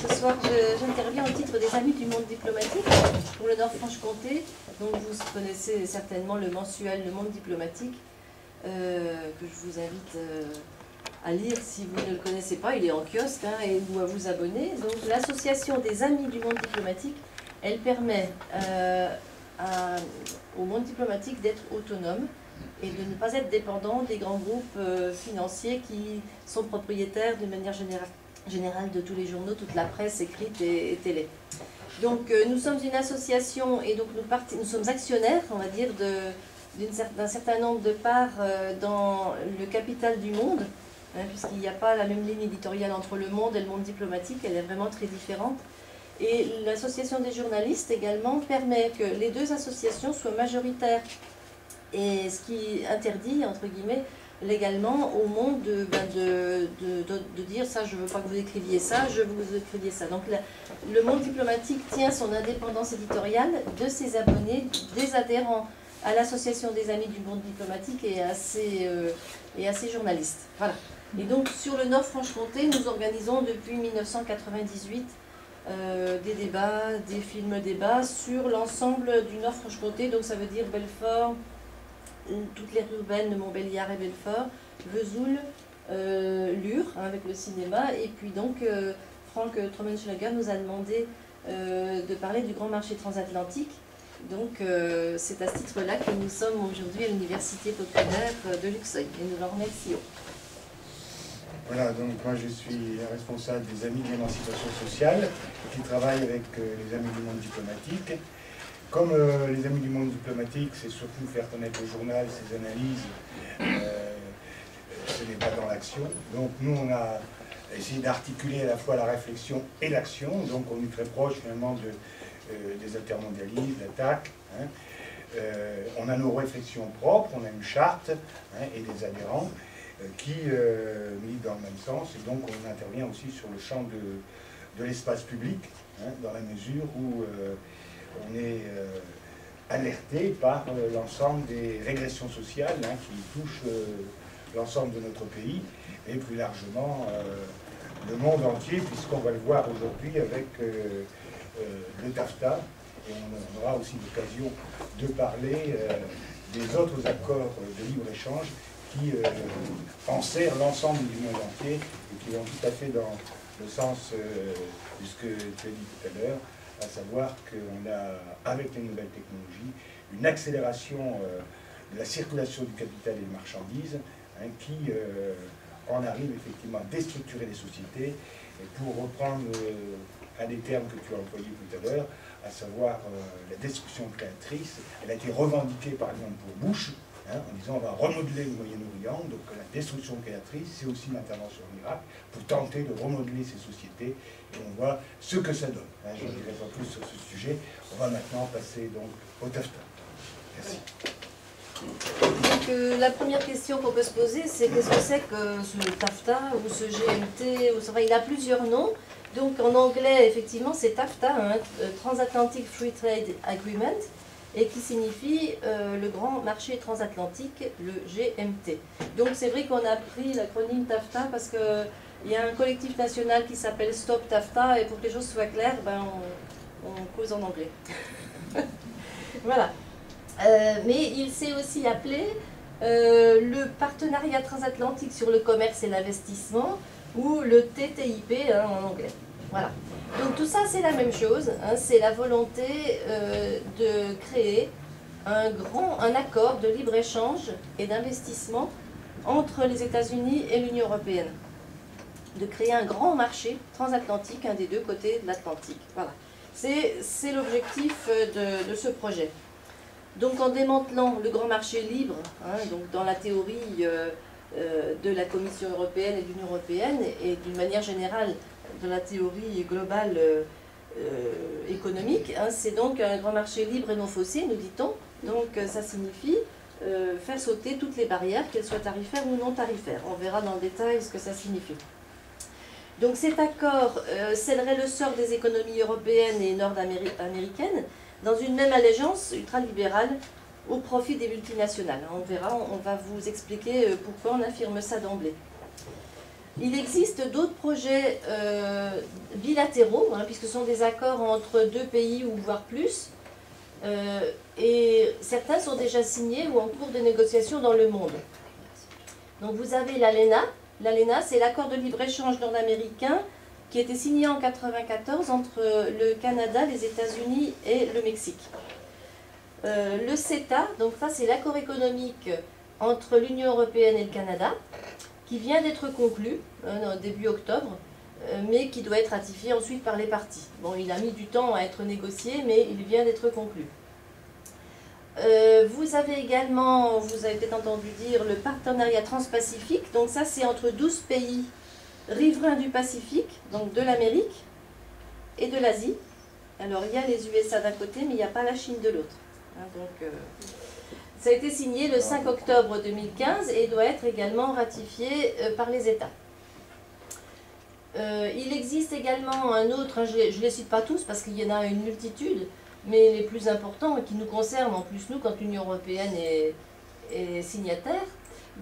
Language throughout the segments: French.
Ce soir, j'interviens au titre des Amis du monde diplomatique pour le Nord-Franche-Comté. Donc vous connaissez certainement le mensuel Le Monde diplomatique, que je vous invite à lire si vous ne le connaissez pas. Il est en kiosque et ou à vous abonner. Donc l'association des Amis du monde diplomatique, elle permet au monde diplomatique d'être autonome et de ne pas être dépendant des grands groupes financiers qui sont propriétaires de manière générale de tous les journaux, toute la presse écrite et télé. Donc nous sommes une association et donc nous sommes actionnaires, on va dire, d'un certain nombre de parts dans le capital du Monde, puisqu'il n'y a pas la même ligne éditoriale entre le Monde et le monde diplomatique, elle est vraiment très différente. Et l'association des journalistes également permet que les deux associations soient majoritaires, et ce qui interdit, entre guillemets, légalement au Monde de dire ça, je ne veux pas que vous écriviez ça, je veux que vous écriviez ça. Donc le Monde diplomatique tient son indépendance éditoriale de ses abonnés, des adhérents à l'association des Amis du monde diplomatique et à ses journalistes. Voilà. Et donc sur le Nord-Franche-Comté, nous organisons depuis 1998 des débats, des films-débats sur l'ensemble du Nord-Franche-Comté, donc ça veut dire Belfort, toutes les rues urbaines de Montbéliard et Belfort, Vesoul, Lure, avec le cinéma, et puis donc Frank Trommenschlager nous a demandé de parler du grand marché transatlantique. Donc c'est à ce titre-là que nous sommes aujourd'hui à l'Université populaire de Luxeuil, et nous l'en remercions. Voilà, donc moi je suis responsable des Amis de l'Émancipation sociale, qui travaillent avec les Amis du monde diplomatique. Comme les Amis du monde diplomatique, c'est surtout faire connaître le journal, ses analyses, ce n'est pas dans l'action. Donc nous, on a essayé d'articuler à la fois la réflexion et l'action, donc on est très proche finalement des altermondialistes, d'attaque. On a nos réflexions propres, on a une charte et des adhérents qui militent dans le même sens, et donc on intervient aussi sur le champ de l'espace public, dans la mesure où on est alerté par l'ensemble des régressions sociales qui touchent l'ensemble de notre pays et plus largement le monde entier, puisqu'on va le voir aujourd'hui avec le TAFTA, et on aura aussi l'occasion de parler des autres accords de libre-échange qui enserrent l'ensemble du monde entier et qui vont tout à fait dans le sens de ce que tu as dit tout à l'heure, à savoir qu'on a, avec les nouvelles technologies, une accélération de la circulation du capital et des marchandises qui en arrive effectivement à déstructurer les sociétés. Et pour reprendre un des termes que tu as employé tout à l'heure, à savoir la destruction créatrice, elle a été revendiquée par exemple pour Bush, en disant on va remodeler le Moyen-Orient, donc la destruction créatrice, c'est aussi une intervention en Irak pour tenter de remodeler ces sociétés, et on voit ce que ça donne. Je ne dirai pas plus sur ce sujet. On va maintenant passer donc au TAFTA. Merci. Donc, la première question qu'on peut se poser, c'est qu'est-ce que c'est que ce TAFTA ou ce GMT, il a plusieurs noms. Donc en anglais, effectivement, c'est TAFTA, Transatlantic Free Trade Agreement, et qui signifie le grand marché transatlantique, le GMT. Donc c'est vrai qu'on a pris l'acronyme TAFTA parce qu'il y a un collectif national qui s'appelle Stop TAFTA, et pour que les choses soient claires, on cause en anglais. Voilà. Mais il s'est aussi appelé le partenariat transatlantique sur le commerce et l'investissement, ou le TTIP en anglais. Voilà. Donc tout ça c'est la même chose, c'est la volonté de créer un accord de libre-échange et d'investissement entre les États-Unis et l'Union européenne. De créer un grand marché transatlantique, un des deux côtés de l'Atlantique. Voilà. C'est l'objectif de ce projet. Donc en démantelant le grand marché libre, donc dans la théorie de la Commission européenne et de l'Union européenne, et d'une manière générale de la théorie globale économique, c'est donc un grand marché libre et non faussé, nous dit-on. Donc ça signifie faire sauter toutes les barrières, qu'elles soient tarifaires ou non tarifaires. On verra dans le détail ce que ça signifie. Donc cet accord scellerait le sort des économies européennes et nord-américaines dans une même allégeance ultralibérale au profit des multinationales. On verra, on va vous expliquer pourquoi on affirme ça d'emblée. Il existe d'autres projets bilatéraux, hein, puisque ce sont des accords entre deux pays ou voire plus, et certains sont déjà signés ou en cours de négociation dans le monde. Donc vous avez l'ALENA. L'ALENA, c'est l'accord de libre-échange nord-américain qui a été signé en 1994 entre le Canada, les États-Unis et le Mexique. Le CETA, donc ça c'est l'accord économique entre l'Union européenne et le Canada, qui vient d'être conclu début octobre, mais qui doit être ratifié ensuite par les parties. Bon, il a mis du temps à être négocié, mais il vient d'être conclu. Vous avez également, vous avez peut-être entendu dire, le partenariat transpacifique. Donc ça, c'est entre 12 pays riverains du Pacifique, donc de l'Amérique et de l'Asie. Alors, il y a les USA d'un côté, mais il n'y a pas la Chine de l'autre. Hein, donc, ça a été signé le 5 octobre 2015 et doit être également ratifié par les États. Il existe également un autre, hein, je ne les cite pas tous parce qu'il y en a une multitude, mais les plus importants qui nous concernent en plus nous quand l'Union européenne est signataire.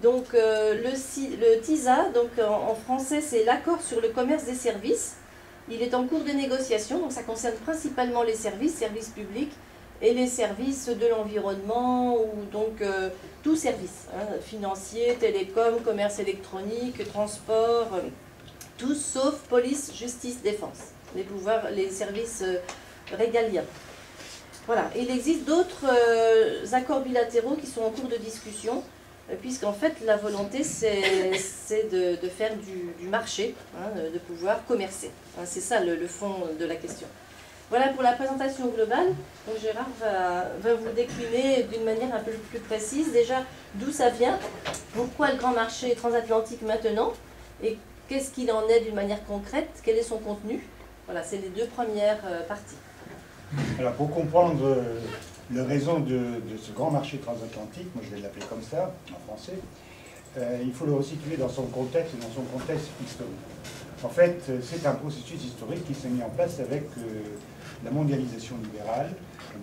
Donc le TISA, donc en français c'est l'accord sur le commerce des services. Il est en cours de négociation, donc ça concerne principalement les services publics et les services de l'environnement, ou donc tout service, hein, financier, télécom, commerce électronique, transport, tous sauf police, justice, défense, les services régaliens. Voilà, il existe d'autres accords bilatéraux qui sont en cours de discussion, puisqu'en fait la volonté c'est de faire du marché, hein, de pouvoir commercer. Hein, c'est ça le fond de la question. Voilà pour la présentation globale. Donc Gérard va vous décliner d'une manière un peu plus précise déjà d'où ça vient, pourquoi le grand marché transatlantique maintenant, et qu'est-ce qu'il en est d'une manière concrète, quel est son contenu. Voilà, c'est les deux premières parties. Alors pour comprendre la raison de ce grand marché transatlantique, moi je vais l'appeler comme ça, en français, il faut le resituer dans son contexte et dans son contexte historique. En fait, c'est un processus historique qui s'est mis en place avec la mondialisation libérale,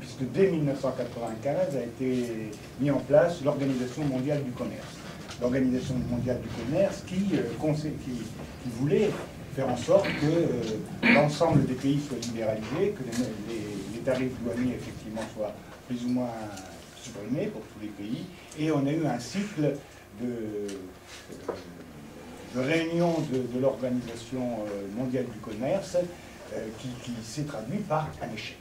puisque dès 1995 a été mis en place l'Organisation mondiale du commerce. L'Organisation mondiale du commerce qui voulait faire en sorte que l'ensemble des pays soient libéralisés, que les tarifs douaniers effectivement soient plus ou moins supprimés pour tous les pays. Et on a eu un cycle de réunion de l'Organisation mondiale du commerce qui s'est traduit par un échec.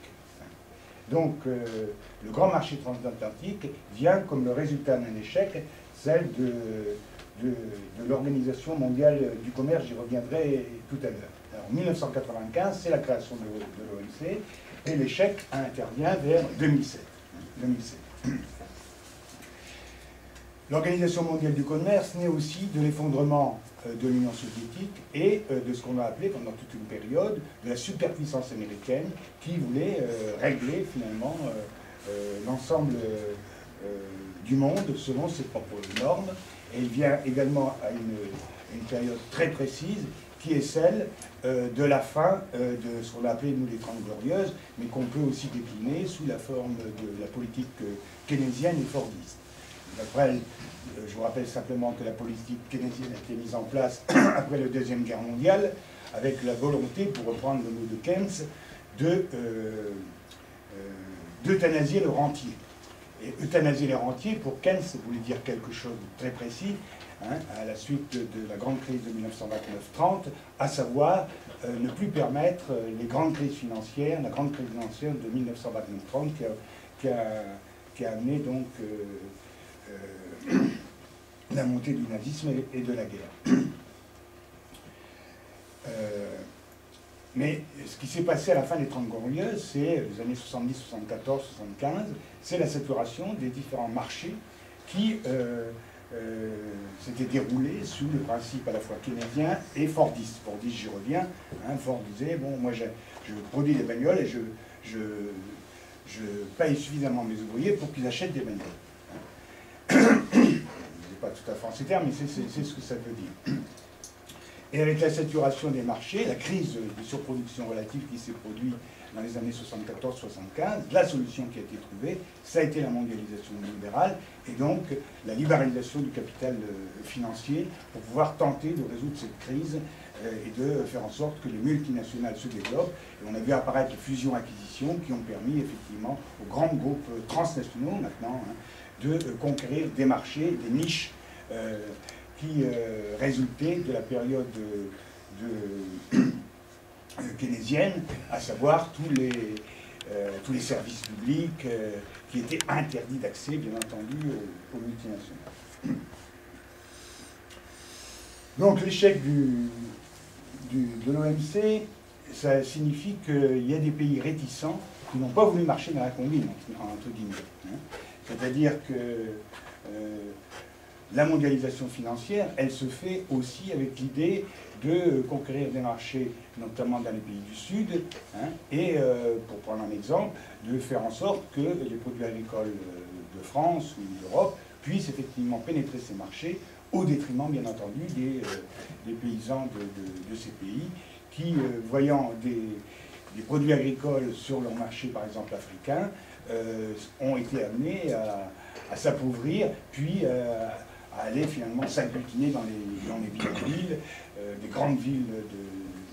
Donc le grand marché transatlantique vient comme le résultat d'un échec, celle de l'Organisation mondiale du commerce, j'y reviendrai tout à l'heure. Alors, en 1995, c'est la création de l'OMC, et l'échec intervient vers 2007. L'Organisation mondiale du commerce naît aussi de l'effondrement de l'Union soviétique et de ce qu'on a appelé pendant toute une période de la superpuissance américaine qui voulait régler finalement l'ensemble du monde selon ses propres normes. Et il vient également à une période très précise qui est celle de la fin de ce qu'on a appelé nous les 30 glorieuses, mais qu'on peut aussi décliner sous la forme de la politique keynésienne et fordiste. Après, je vous rappelle simplement que la politique keynésienne a été mise en place après la Deuxième Guerre mondiale, avec la volonté, pour reprendre le mot de Keynes, d'euthanasier le rentier. Et euthanasier les rentiers, pour Keynes, ça voulait dire quelque chose de très précis, hein, à la suite de la grande crise de 1929-30, à savoir ne plus permettre les grandes crises financières, la grande crise financière de 1929-30 qui a amené donc la montée du nazisme et de la guerre. Mais ce qui s'est passé à la fin des 30 glorieuses, c'est les années 70, 74, 75, c'est la saturation des différents marchés qui s'étaient déroulés sous le principe à la fois keynésien et fordiste. Fordiste, j'y reviens. Hein, Ford disait, bon, moi je produis des bagnoles et je paye suffisamment mes ouvriers pour qu'ils achètent des bagnoles. Je ne sais pas tout à fait en ces termes, mais c'est ce que ça veut dire. Et avec la saturation des marchés, la crise de surproduction relative qui s'est produite dans les années 74-75, la solution qui a été trouvée, ça a été la mondialisation libérale, et donc la libéralisation du capital financier pour pouvoir tenter de résoudre cette crise et de faire en sorte que les multinationales se développent. Et on a vu apparaître les fusions-acquisitions qui ont permis effectivement aux grands groupes transnationaux maintenant de conquérir des marchés, des niches qui résultaient de la période keynésienne, à savoir tous les services publics qui étaient interdits d'accès, bien entendu, aux multinationales. Donc l'échec de l'OMC, ça signifie qu'il y a des pays réticents qui n'ont pas voulu marcher dans la combine, entre guillemets. C'est-à-dire que la mondialisation financière, elle se fait aussi avec l'idée de conquérir des marchés, notamment dans les pays du Sud, et, pour prendre un exemple, de faire en sorte que les produits agricoles de France ou d'Europe puissent effectivement pénétrer ces marchés, au détriment, bien entendu, des paysans de ces pays, qui, voyant des produits agricoles sur leur marché, par exemple africain, ont été amenés à s'appauvrir, puis à aller finalement s'agglutiner dans les villes, des grandes villes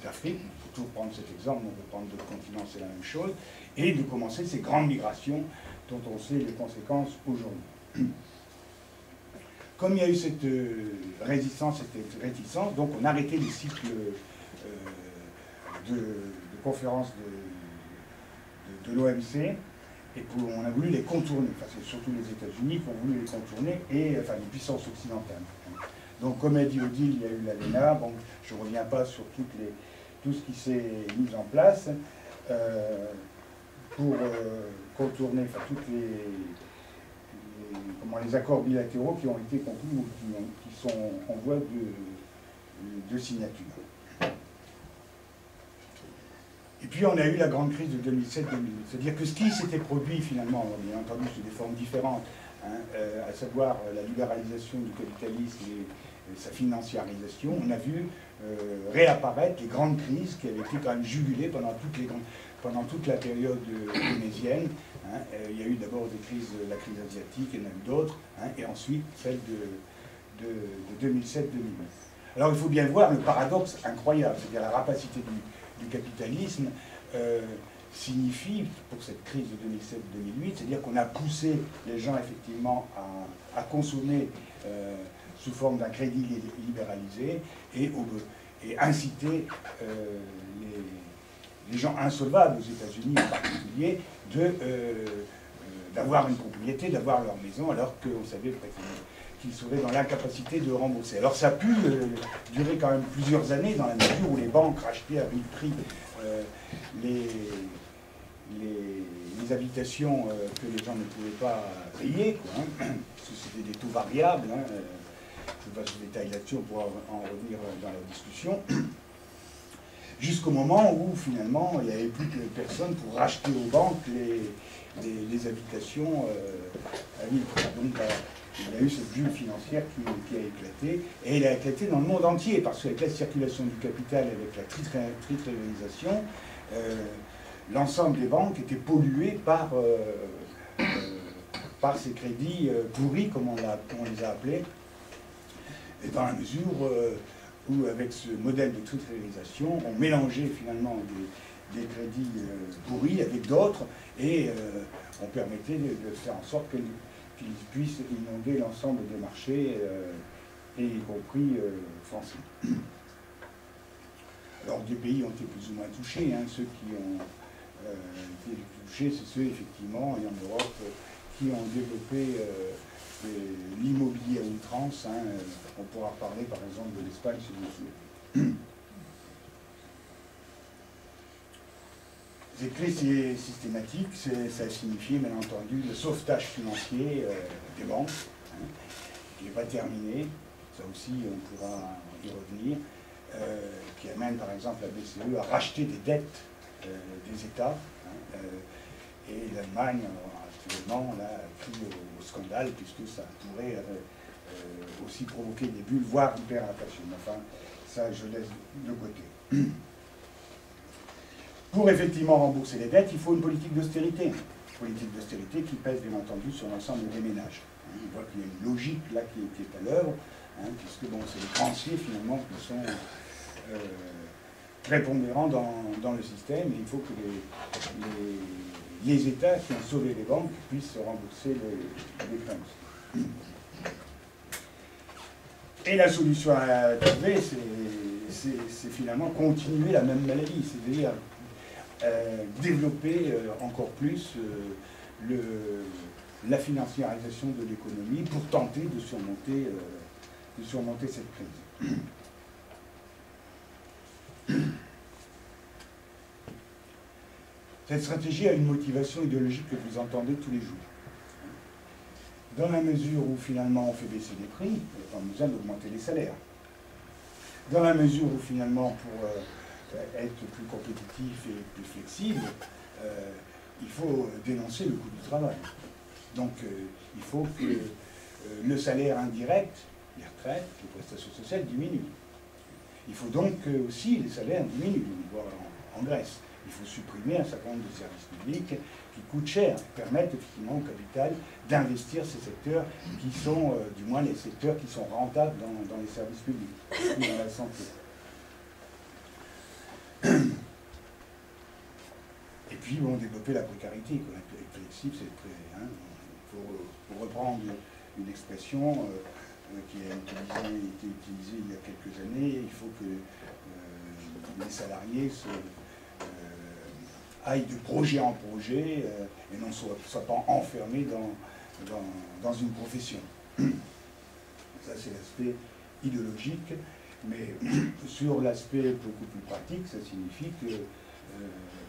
d'Afrique. Pour toujours prendre cet exemple, on peut prendre d'autres continents, c'est la même chose, et de commencer ces grandes migrations dont on sait les conséquences aujourd'hui. Comme il y a eu cette résistance, cette réticence, donc on a arrêté les cycles de conférences de l'OMC, et on a voulu les contourner. Enfin, c'est surtout les États-Unis qui ont voulu les contourner, et enfin les puissances occidentales. Donc, comme a dit Odile, il y a eu l'ALENA. Bon, je ne reviens pas sur tout ce qui s'est mis en place pour contourner toutes les accords bilatéraux qui ont été conclus ou qui sont en voie de signature. Et puis on a eu la grande crise de 2007-2008. C'est-à-dire que ce qui s'était produit finalement, bien entendu sous des formes différentes, à savoir la libéralisation du capitalisme et sa financiarisation, on a vu réapparaître les grandes crises qui avaient été quand même jugulées pendant toute la période keynésienne. Il y a eu d'abord la crise asiatique, il y en a eu d'autres, et ensuite celle de 2007-2008. Alors il faut bien voir le paradoxe incroyable, c'est-à-dire la rapacité du capitalisme signifie, pour cette crise de 2007-2008, c'est-à-dire qu'on a poussé les gens effectivement à consommer sous forme d'un crédit libéralisé et inciter les gens insolvables aux États-Unis en particulier d'avoir une propriété, d'avoir leur maison, alors qu'on savait qu'ils seraient dans l'incapacité de rembourser. Alors ça a pu durer quand même plusieurs années, dans la mesure où les banques rachetaient à vil prix les habitations que les gens ne pouvaient pas payer, parce que c'était des taux variables. Je ne vais pas se détailler là-dessus, on pourra en revenir dans la discussion. Jusqu'au moment où finalement il n'y avait plus de personnes pour racheter aux banques les habitations à vil prix. Donc il y a eu cette bulle financière qui a éclaté, et elle a éclaté dans le monde entier, parce qu'avec la circulation du capital, avec la titrisation, l'ensemble des banques étaient polluées par ces crédits pourris, comme on les a appelés, et dans la mesure où, avec ce modèle de titrisation, on mélangeait finalement des crédits pourris avec d'autres, et on permettait de faire en sorte qu'ils puissent inonder l'ensemble des marchés, et y compris français. Alors des pays ont été plus ou moins touchés, ceux qui ont été touchés, c'est ceux effectivement, et en Europe, qui ont développé l'immobilier à outrance. On pourra reparler par exemple de l'Espagne si vous voulez. Cette crise systématique, ça a signifié bien entendu le sauvetage financier des banques, qui n'est pas terminé, ça aussi on pourra y revenir, qui amène par exemple la BCE à racheter des dettes des États, et l'Allemagne actuellement a pris au scandale, puisque ça pourrait aussi provoquer des bulles, voire hyperinflation. Enfin, ça je laisse de côté. Pour effectivement rembourser les dettes, il faut une politique d'austérité. Politique d'austérité qui pèse bien entendu sur l'ensemble des ménages. On voit qu'il y a une logique là qui est à l'œuvre, puisque bon, c'est les créanciers finalement qui sont prépondérants dans le système, et il faut que les États qui ont sauvé les banques puissent rembourser les créances. Et la solution à trouver, c'est finalement continuer la même maladie, c'est-à-dire développer encore plus la financiarisation de l'économie pour tenter de surmonter cette crise. Cette stratégie a une motivation idéologique que vous entendez tous les jours. Dans la mesure où finalement on fait baisser les prix, il n'y a pas besoin d'augmenter les salaires. Dans la mesure où finalement pour être plus compétitif et plus flexible, il faut dénoncer le coût du travail. Donc il faut que le salaire indirect, les retraites, les prestations sociales diminuent. Il faut donc que aussi les salaires diminuent, voire en Grèce. Il faut supprimer un certain nombre de services publics qui coûtent cher, et permettent effectivement au capital d'investir ces secteurs qui sont, du moins les secteurs qui sont rentables dans les services publics, ou dans la santé. Et puis, bon, développer la précarité, être flexible, c'est très... pour reprendre une expression qui a été utilisée il y a quelques années, il faut que les salariés aillent de projet en projet et non soient pas enfermés dans une profession. Ça, c'est l'aspect idéologique, mais sur l'aspect beaucoup plus pratique, ça signifie que,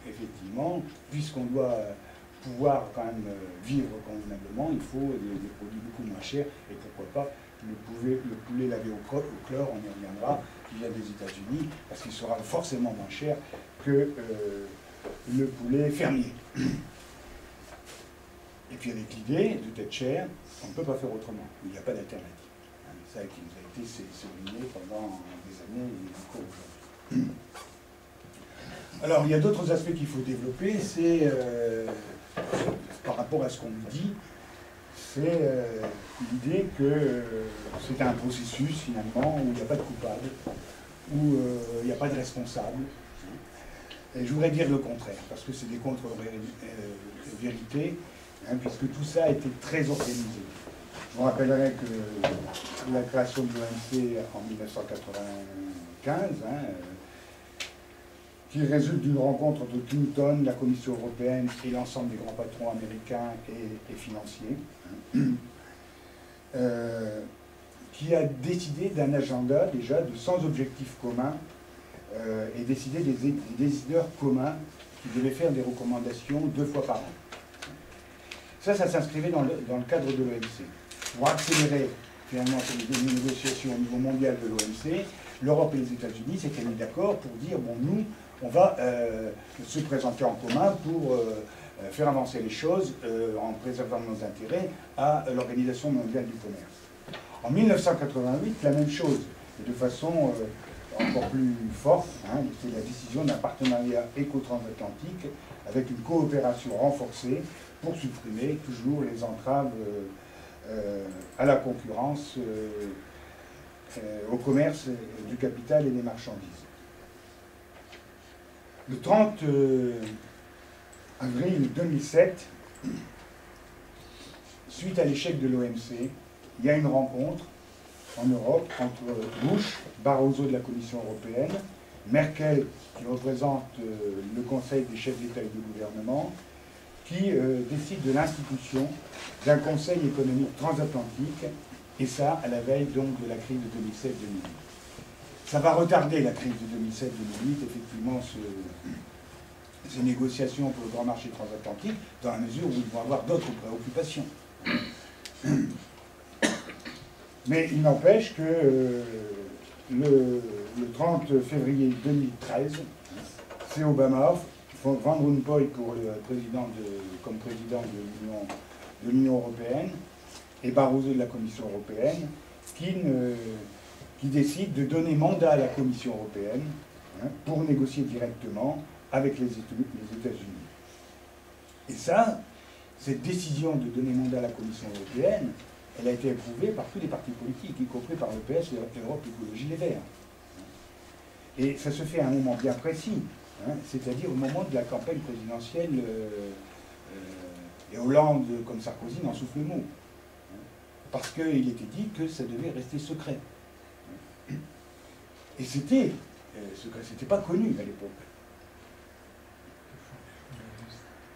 effectivement, puisqu'on doit pouvoir quand même vivre convenablement, il faut des produits beaucoup moins chers, et pourquoi pas le poulet lavé au chlore, on y reviendra, qui vient des États-Unis, parce qu'il sera forcément moins cher que le poulet fermier. Et puis avec l'idée de tête chère, on ne peut pas faire autrement, il n'y a pas d'alternative. Ça qui nous a été souligné pendant des années et encore aujourd'hui. Alors il y a d'autres aspects qu'il faut développer, c'est par rapport à ce qu'on nous dit, c'est l'idée que c'est un processus finalement où il n'y a pas de coupable, où il n'y a pas de responsable. Et je voudrais dire le contraire, parce que c'est des contre-vérités, puisque tout ça a été très organisé. Je vous rappellerai que la création de l'OMC en 1995, qui résulte d'une rencontre entre Clinton, la Commission européenne et l'ensemble des grands patrons américains et financiers, qui a décidé d'un agenda déjà de 100 objectifs communs et décidé des décideurs communs qui devaient faire des recommandations 2 fois par an. Ça s'inscrivait dans le cadre de l'OMC. Pour accélérer finalement les négociations au niveau mondial de l'OMC, l'Europe et les États-Unis s'étaient mis d'accord pour dire, bon, nous, on va se présenter en commun pour faire avancer les choses en préservant nos intérêts à l'Organisation mondiale du commerce. En 1988, la même chose, et de façon encore plus forte, c'était la décision d'un partenariat éco-transatlantique avec une coopération renforcée pour supprimer toujours les entraves à la concurrence, au commerce du capital et des marchandises. Le 30 avril 2007, suite à l'échec de l'OMC, il y a une rencontre en Europe entre Bush, Barroso de la Commission européenne, Merkel qui représente le Conseil des chefs d'État et de gouvernement, qui décide de l'institution d'un Conseil économique transatlantique, et ça à la veille donc de la crise de 2007-2008. Ça va retarder la crise de 2007-2008, effectivement, ces négociations pour le grand marché transatlantique, dans la mesure où ils vont avoir d'autres préoccupations. Mais il n'empêche que le 30 février 2013, c'est Obama, Van Rompuy comme président de l'Union européenne, et Barroso de la Commission européenne, qui décide de donner mandat à la Commission européenne, hein, pour négocier directement avec les États-Unis. Et ça, cette décision de donner mandat à la Commission européenne, elle a été approuvée par tous les partis politiques, y compris par le PS et Europe Écologie Les Verts. Et ça se fait à un moment bien précis, hein, c'est-à-dire au moment de la campagne présidentielle, et Hollande comme Sarkozy n'en souffle le mot, hein, parce qu'il était dit que ça devait rester secret. Et c'était secret, c'était pas connu à l'époque.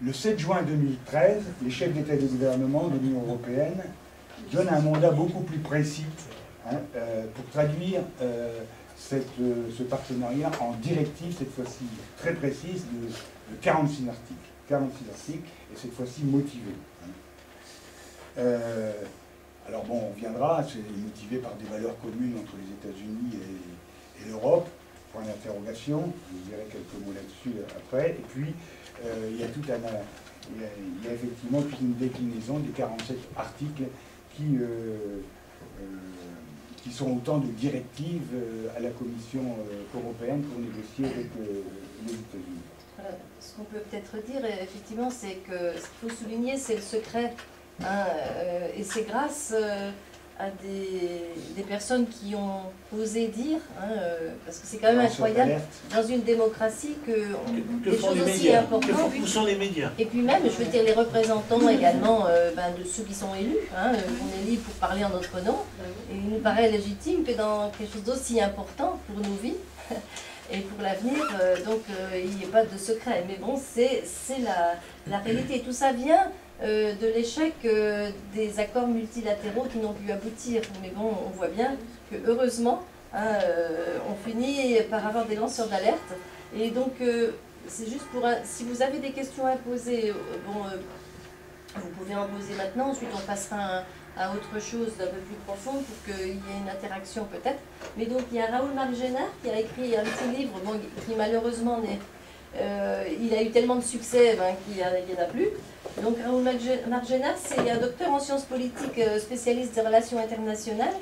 Le 7 juin 2013, les chefs d'État et de gouvernement de l'Union européenne donnent un mandat beaucoup plus précis, hein, pour traduire ce partenariat en directive, cette fois-ci très précise, de 46 articles. 46 articles, et cette fois-ci motivés. Alors bon, on viendra, c'est motivé par des valeurs communes entre les États-Unis et l'Europe, point d'interrogation, je vous dirai quelques mots là-dessus après, et puis il y a effectivement toute une déclinaison des 47 articles qui sont autant de directives à la Commission européenne pour négocier avec les États-Unis. Voilà. Ce qu'on peut peut-être dire, effectivement, c'est que ce qu'il faut souligner, c'est le secret. Hein, et c'est grâce à des personnes qui ont osé dire, hein, parce que c'est quand même incroyable dans une démocratie que des choses aussi importantes. Où sont les médias? Et puis même, je veux dire, les représentants également de ceux qui sont élus, hein, on est libre pour parler en notre nom, et il nous paraît légitime que dans quelque chose d'aussi important pour nos vies et pour l'avenir, il n'y ait pas de secret. Mais bon, c'est la réalité. Tout ça vient de l'échec des accords multilatéraux qui n'ont pu aboutir. Mais bon, on voit bien que heureusement, hein, on finit par avoir des lanceurs d'alerte. Et donc, c'est juste pour... si vous avez des questions à poser, vous pouvez en poser maintenant. Ensuite, on passera à autre chose d'un peu plus profond pour qu'il y ait une interaction peut-être. Mais donc, il y a Raoul Margenat qui a écrit un petit livre, bon, qui malheureusement il a eu tellement de succès qu'il n'y en a plus. Donc Raoul Margenat, c'est un docteur en sciences politiques, spécialiste des relations internationales,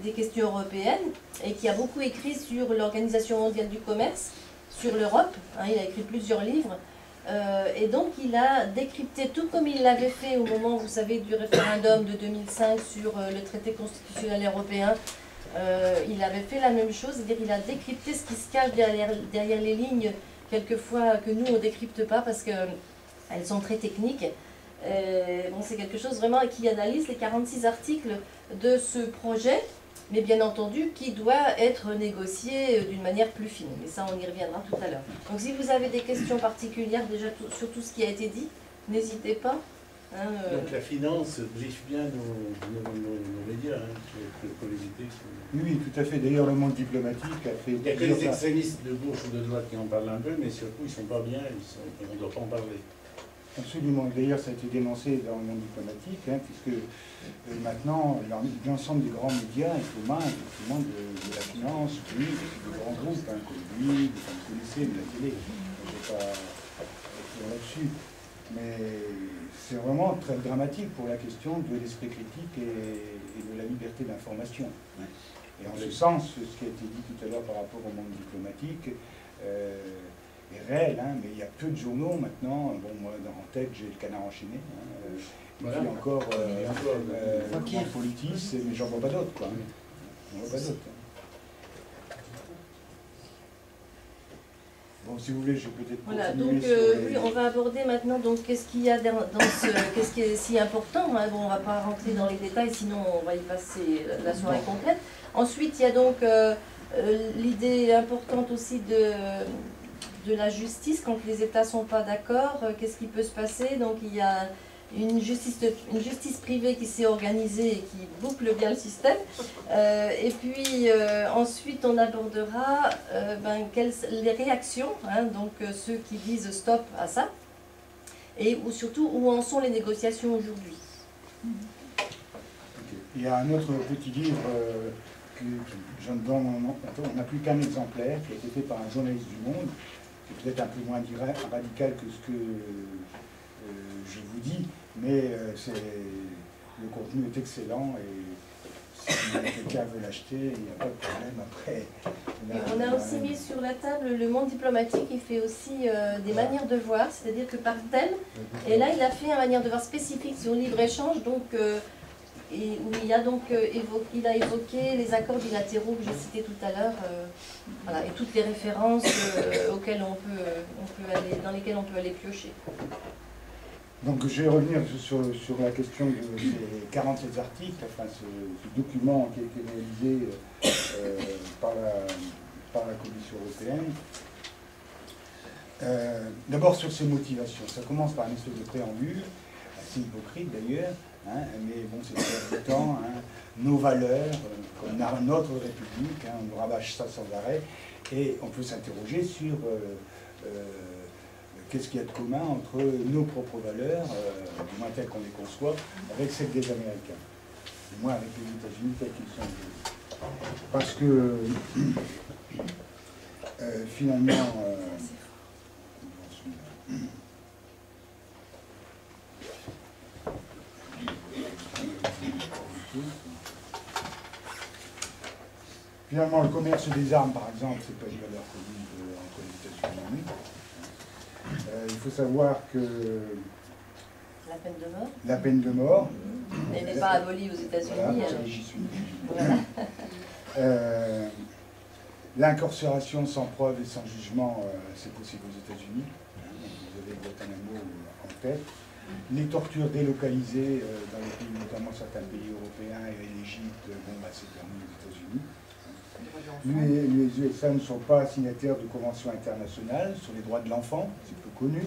des questions européennes, et qui a beaucoup écrit sur l'Organisation mondiale du commerce, sur l'Europe. Hein, il a écrit plusieurs livres. Et donc il a décrypté, tout comme il l'avait fait au moment, vous savez, du référendum de 2005 sur le traité constitutionnel européen. Il avait fait la même chose, c'est-à-dire il a décrypté ce qui se cache derrière les lignes, quelquefois que nous on ne décrypte pas parce qu'elles sont très techniques. Bon, c'est quelque chose vraiment qui analyse les 46 articles de ce projet, mais bien entendu qui doit être négocié d'une manière plus fine. Mais ça, on y reviendra tout à l'heure. Donc si vous avez des questions particulières déjà sur tout ce qui a été dit, n'hésitez pas. Hein, Donc la finance briefe bien nos médias, hein, pour éviter. Oui, tout à fait. D'ailleurs, le monde diplomatique a fait... Il n'y a que les extrémistes de gauche ou de droite qui en parlent un peu, mais surtout ils ne sont pas bien, on ne doit pas en parler. Absolument. D'ailleurs, ça a été dénoncé dans le monde diplomatique, hein, puisque maintenant, l'ensemble des grands médias est aux mains effectivement de la finance, oui, de grands groupes, hein, comme lui, vous connaissez, de la télé. Je ne vais pas répondre là-dessus. Mais c'est vraiment très dramatique pour la question de l'esprit critique et de la liberté d'information. Et en ce sens, ce qui a été dit tout à l'heure par rapport au monde diplomatique est réel, hein, mais il y a peu de journaux maintenant. Bon, moi, en tête, j'ai le Canard enchaîné, hein, voilà. Puis encore Politis, mais j'en vois pas d'autres, quoi. J'en vois pas d'autres. Bon, si vous voulez, je peux peut-être voilà, donc oui, on va aborder maintenant donc qu'est-ce qu'il y a qu'est-ce qui est si important. Hein. Bon, on ne va pas rentrer dans les détails, sinon on va y passer la soirée complète. Ensuite, il y a donc l'idée importante aussi de la justice quand les États ne sont pas d'accord. Qu'est-ce qui peut se passer? Donc il y a une justice privée qui s'est organisée et qui boucle bien le système. Et puis ensuite on abordera les réactions, hein, donc ceux qui disent stop à ça, et surtout où en sont les négociations aujourd'hui. Il y a un autre petit livre on n'a plus qu'un exemplaire qui a été fait par un journaliste du Monde, qui est peut-être un peu moins radical que ce que je vous dis, mais le contenu est excellent et quelqu'un veut l'acheter, il n'y a pas de problème après. On a aussi mis sur la table le monde diplomatique, il fait aussi des manières de voir, c'est-à-dire que par thème, et là il a fait une manière de voir spécifique sur le libre-échange, donc où il a donc évoqué les accords bilatéraux que j'ai cités tout à l'heure, voilà, et toutes les références auxquelles dans lesquelles on peut aller piocher. Donc je vais revenir sur la question de ces 47 articles, enfin ce document qui a été réalisé par la Commission européenne. D'abord sur ses motivations. Ça commence par une espèce de préambule, assez hypocrite d'ailleurs, hein, mais bon, c'est le temps, hein, nos valeurs, notre République, hein, on nous rabâche ça sans arrêt, et on peut s'interroger sur qu'est-ce qu'il y a de commun entre nos propres valeurs, du moins telles qu'on les conçoit, avec celles des Américains, du moins avec les États-Unis tels qu'ils sont aujourd'hui. Parce que finalement, finalement, le commerce des armes, par exemple, c'est pas une valeur commune entre les États-Unis. Il faut savoir que la peine de mort. La peine de mort. Elle n'est pas abolie aux États-Unis. Voilà, j'y suis. Voilà. L'incarcération sans preuve et sans jugement, c'est possible aux États-Unis. Vous avez Guantanamo en tête. Les tortures délocalisées dans les pays, notamment certains pays européens et l'Égypte, bon, bah, c'est permis aux États-Unis. Les USA ne sont pas signataires de conventions internationales sur les droits de l'enfant, c'est peu connu,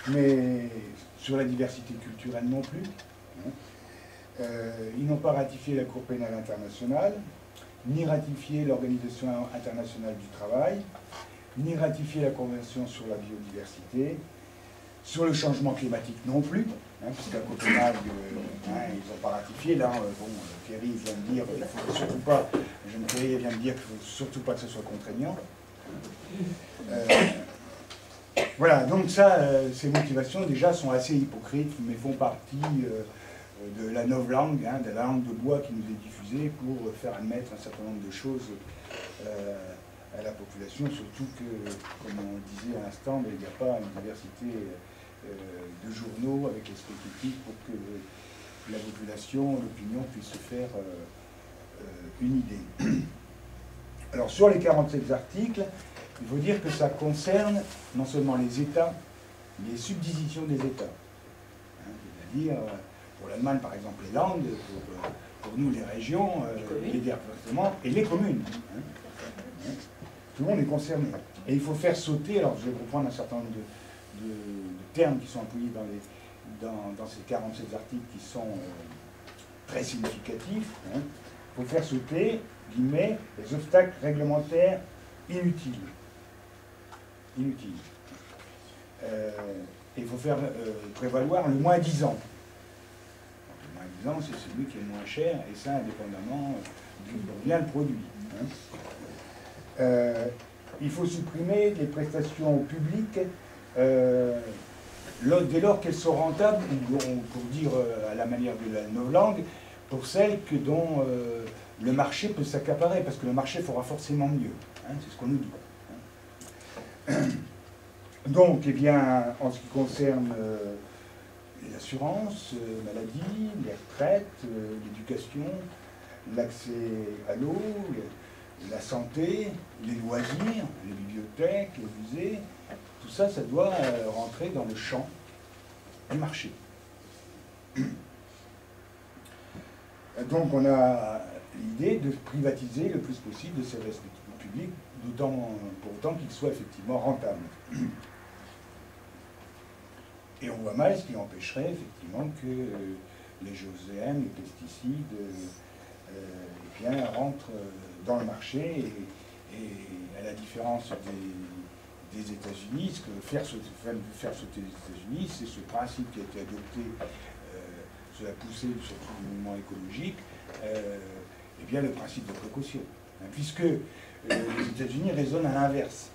mais sur la diversité culturelle non plus. Ils n'ont pas ratifié la Cour pénale internationale, ni ratifié l'Organisation internationale du travail, ni ratifié la Convention sur la biodiversité, sur le changement climatique non plus, puisqu'à Copenhague, ils n'ont pas ratifié. Là, bon, Kerry vient de dire qu'il ne faut surtout pas, Jean Kerry vient de dire qu'il ne faut surtout pas que ce soit contraignant. Voilà, donc ça, ces motivations déjà sont assez hypocrites, mais font partie de la novlangue, de la langue de bois qui nous est diffusée pour faire admettre un certain nombre de choses à la population, surtout que, comme on le disait à l'instant, il n'y a pas une diversité de journaux avec l'esprit critique pour que la population, l'opinion puisse se faire une idée. Alors sur les 47 articles, il faut dire que ça concerne non seulement les États, mais les subdivisions des États. C'est-à-dire, pour l'Allemagne par exemple, les Landes, pour nous les régions, les départements et les communes. Tout le monde est concerné. Et il faut faire sauter, alors je vais reprendre un certain nombre de termes qui sont employés dans ces 47 articles qui sont très significatifs. Il faut faire sauter, guillemets, les obstacles réglementaires inutiles. Inutiles. Et il faut faire prévaloir le moins-disant. Le moins-disant, c'est celui qui est le moins cher, et ça indépendamment du bien le produit. Il faut supprimer les prestations publiques dès lors qu'elles sont rentables, ou pour dire à la manière de la novlangue, pour celles dont le marché peut s'accaparer, parce que le marché fera forcément mieux. C'est ce qu'on nous dit. Donc, eh bien, en ce qui concerne les assurances, maladie, les retraites, l'éducation, l'accès à l'eau, la santé, les loisirs, les bibliothèques, les musées, tout ça, ça doit rentrer dans le champ du marché. Donc on a l'idée de privatiser le plus possible de ces services publics, pour autant qu'ils soient effectivement rentables. Et on voit mal ce qui empêcherait effectivement que les GOZM, les pesticides, rentrent dans le marché et à la différence des États-Unis, ce que faire sauter les États-Unis, c'est ce principe qui a été adopté sous la poussée surtout du mouvement écologique, le principe de précaution. Puisque les États-Unis raisonnent à l'inverse.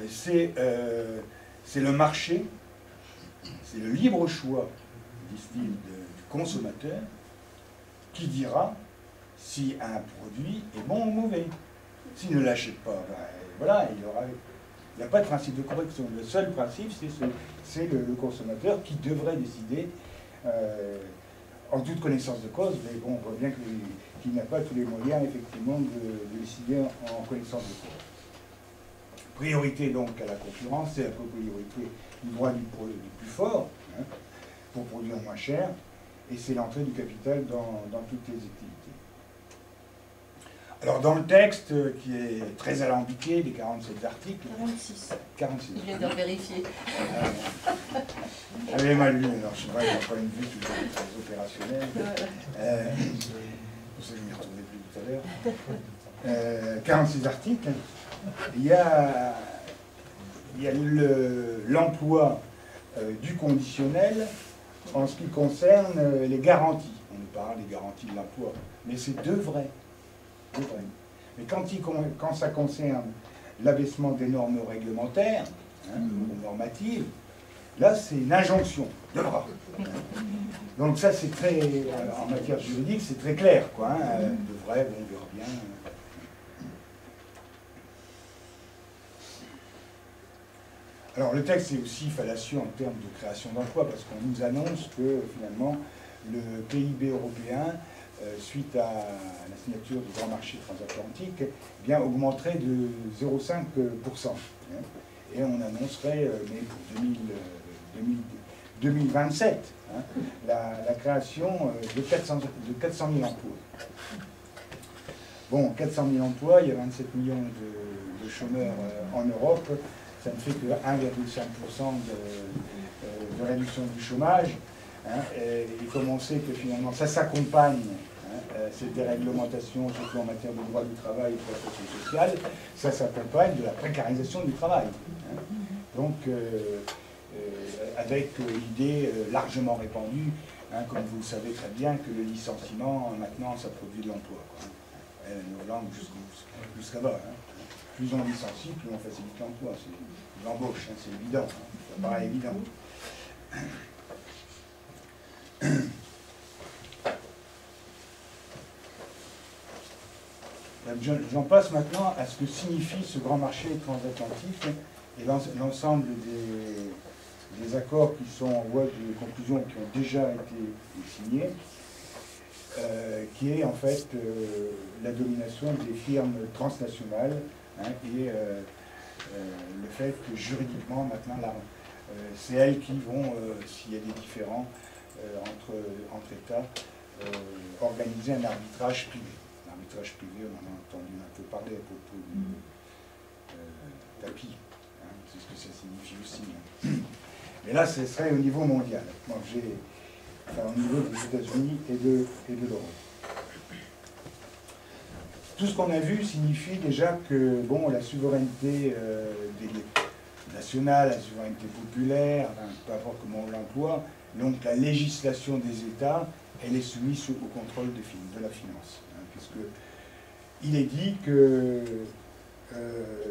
C'est le marché, c'est le libre choix, disent-ils, du consommateur qui dira si un produit est bon ou mauvais. S'il ne l'achète pas, ben, voilà, il n'y a pas de principe de correction. Le seul principe, c'est le consommateur qui devrait décider en toute connaissance de cause, mais bon, on voit bien qu'il n'a pas tous les moyens, effectivement, de décider en connaissance de cause. Priorité, donc, à la concurrence, c'est la priorité du droit du plus fort, hein, pour produire moins cher, et c'est l'entrée du capital dans toutes les activités. Alors, dans le texte, qui est très alambiqué, des 47 articles... 46. 46. Je viens de vérifier. J'avais mal lu, alors je sais pas, il n'y a pas une vue tout à fait opérationnelle. Pour ça que je ne m'y retrouvais plus tout à l'heure. 46 articles. Il y a l'emploi du conditionnel en ce qui concerne les garanties. On nous parle des garanties de l'emploi, mais c'est deux vrais. Mais quand ça concerne l'abaissement des normes réglementaires, hein, normatives, là c'est une injonction, devra. Donc ça c'est très, en matière juridique, c'est très clair, quoi. Hein, devrait, bon, on verra bien. Alors le texte est aussi fallacieux en termes de création d'emplois, parce qu'on nous annonce que finalement le PIB européen, suite à la signature du grand marché transatlantique, eh bien, augmenterait de 0,5%. Et on annoncerait, mais pour 2027, hein, la création de 400 000 emplois. Bon, 400 000 emplois, il y a 27 millions de chômeurs en Europe, ça ne fait que 1,5% de réduction du chômage. Hein, et comme on sait que finalement ça s'accompagne, hein, cette déréglementation, surtout en matière de droit du travail et de protection sociale, ça s'accompagne de la précarisation du travail. Hein. Donc, avec l'idée largement répandue, hein, comme vous le savez très bien, que le licenciement, maintenant, ça produit de l'emploi. Nos langues jusqu'à bas. Hein. Plus on licencie, plus on facilite l'emploi. C'est l'embauche, hein, c'est évident. Hein. Ça paraît évident. J'en passe maintenant à ce que signifie ce grand marché transatlantique et l'ensemble des accords qui sont en voie de conclusion, qui ont déjà été signés, qui est en fait la domination des firmes transnationales, hein, et le fait que juridiquement, maintenant, c'est elles qui vont, s'il y a des différends entre États, organiser un arbitrage privé. L'arbitrage privé, on en a entendu un peu parler à propos du tapis. Hein, c'est ce que ça signifie aussi. Hein. Mais là, ce serait au niveau mondial. Donc, au niveau des États-Unis et de l'Europe. Tout ce qu'on a vu signifie déjà que bon, la souveraineté nationale, la souveraineté populaire, enfin, peu importe comment on l'emploie, donc la législation des États, elle est soumise au contrôle de la finance. Hein, puisque il est dit que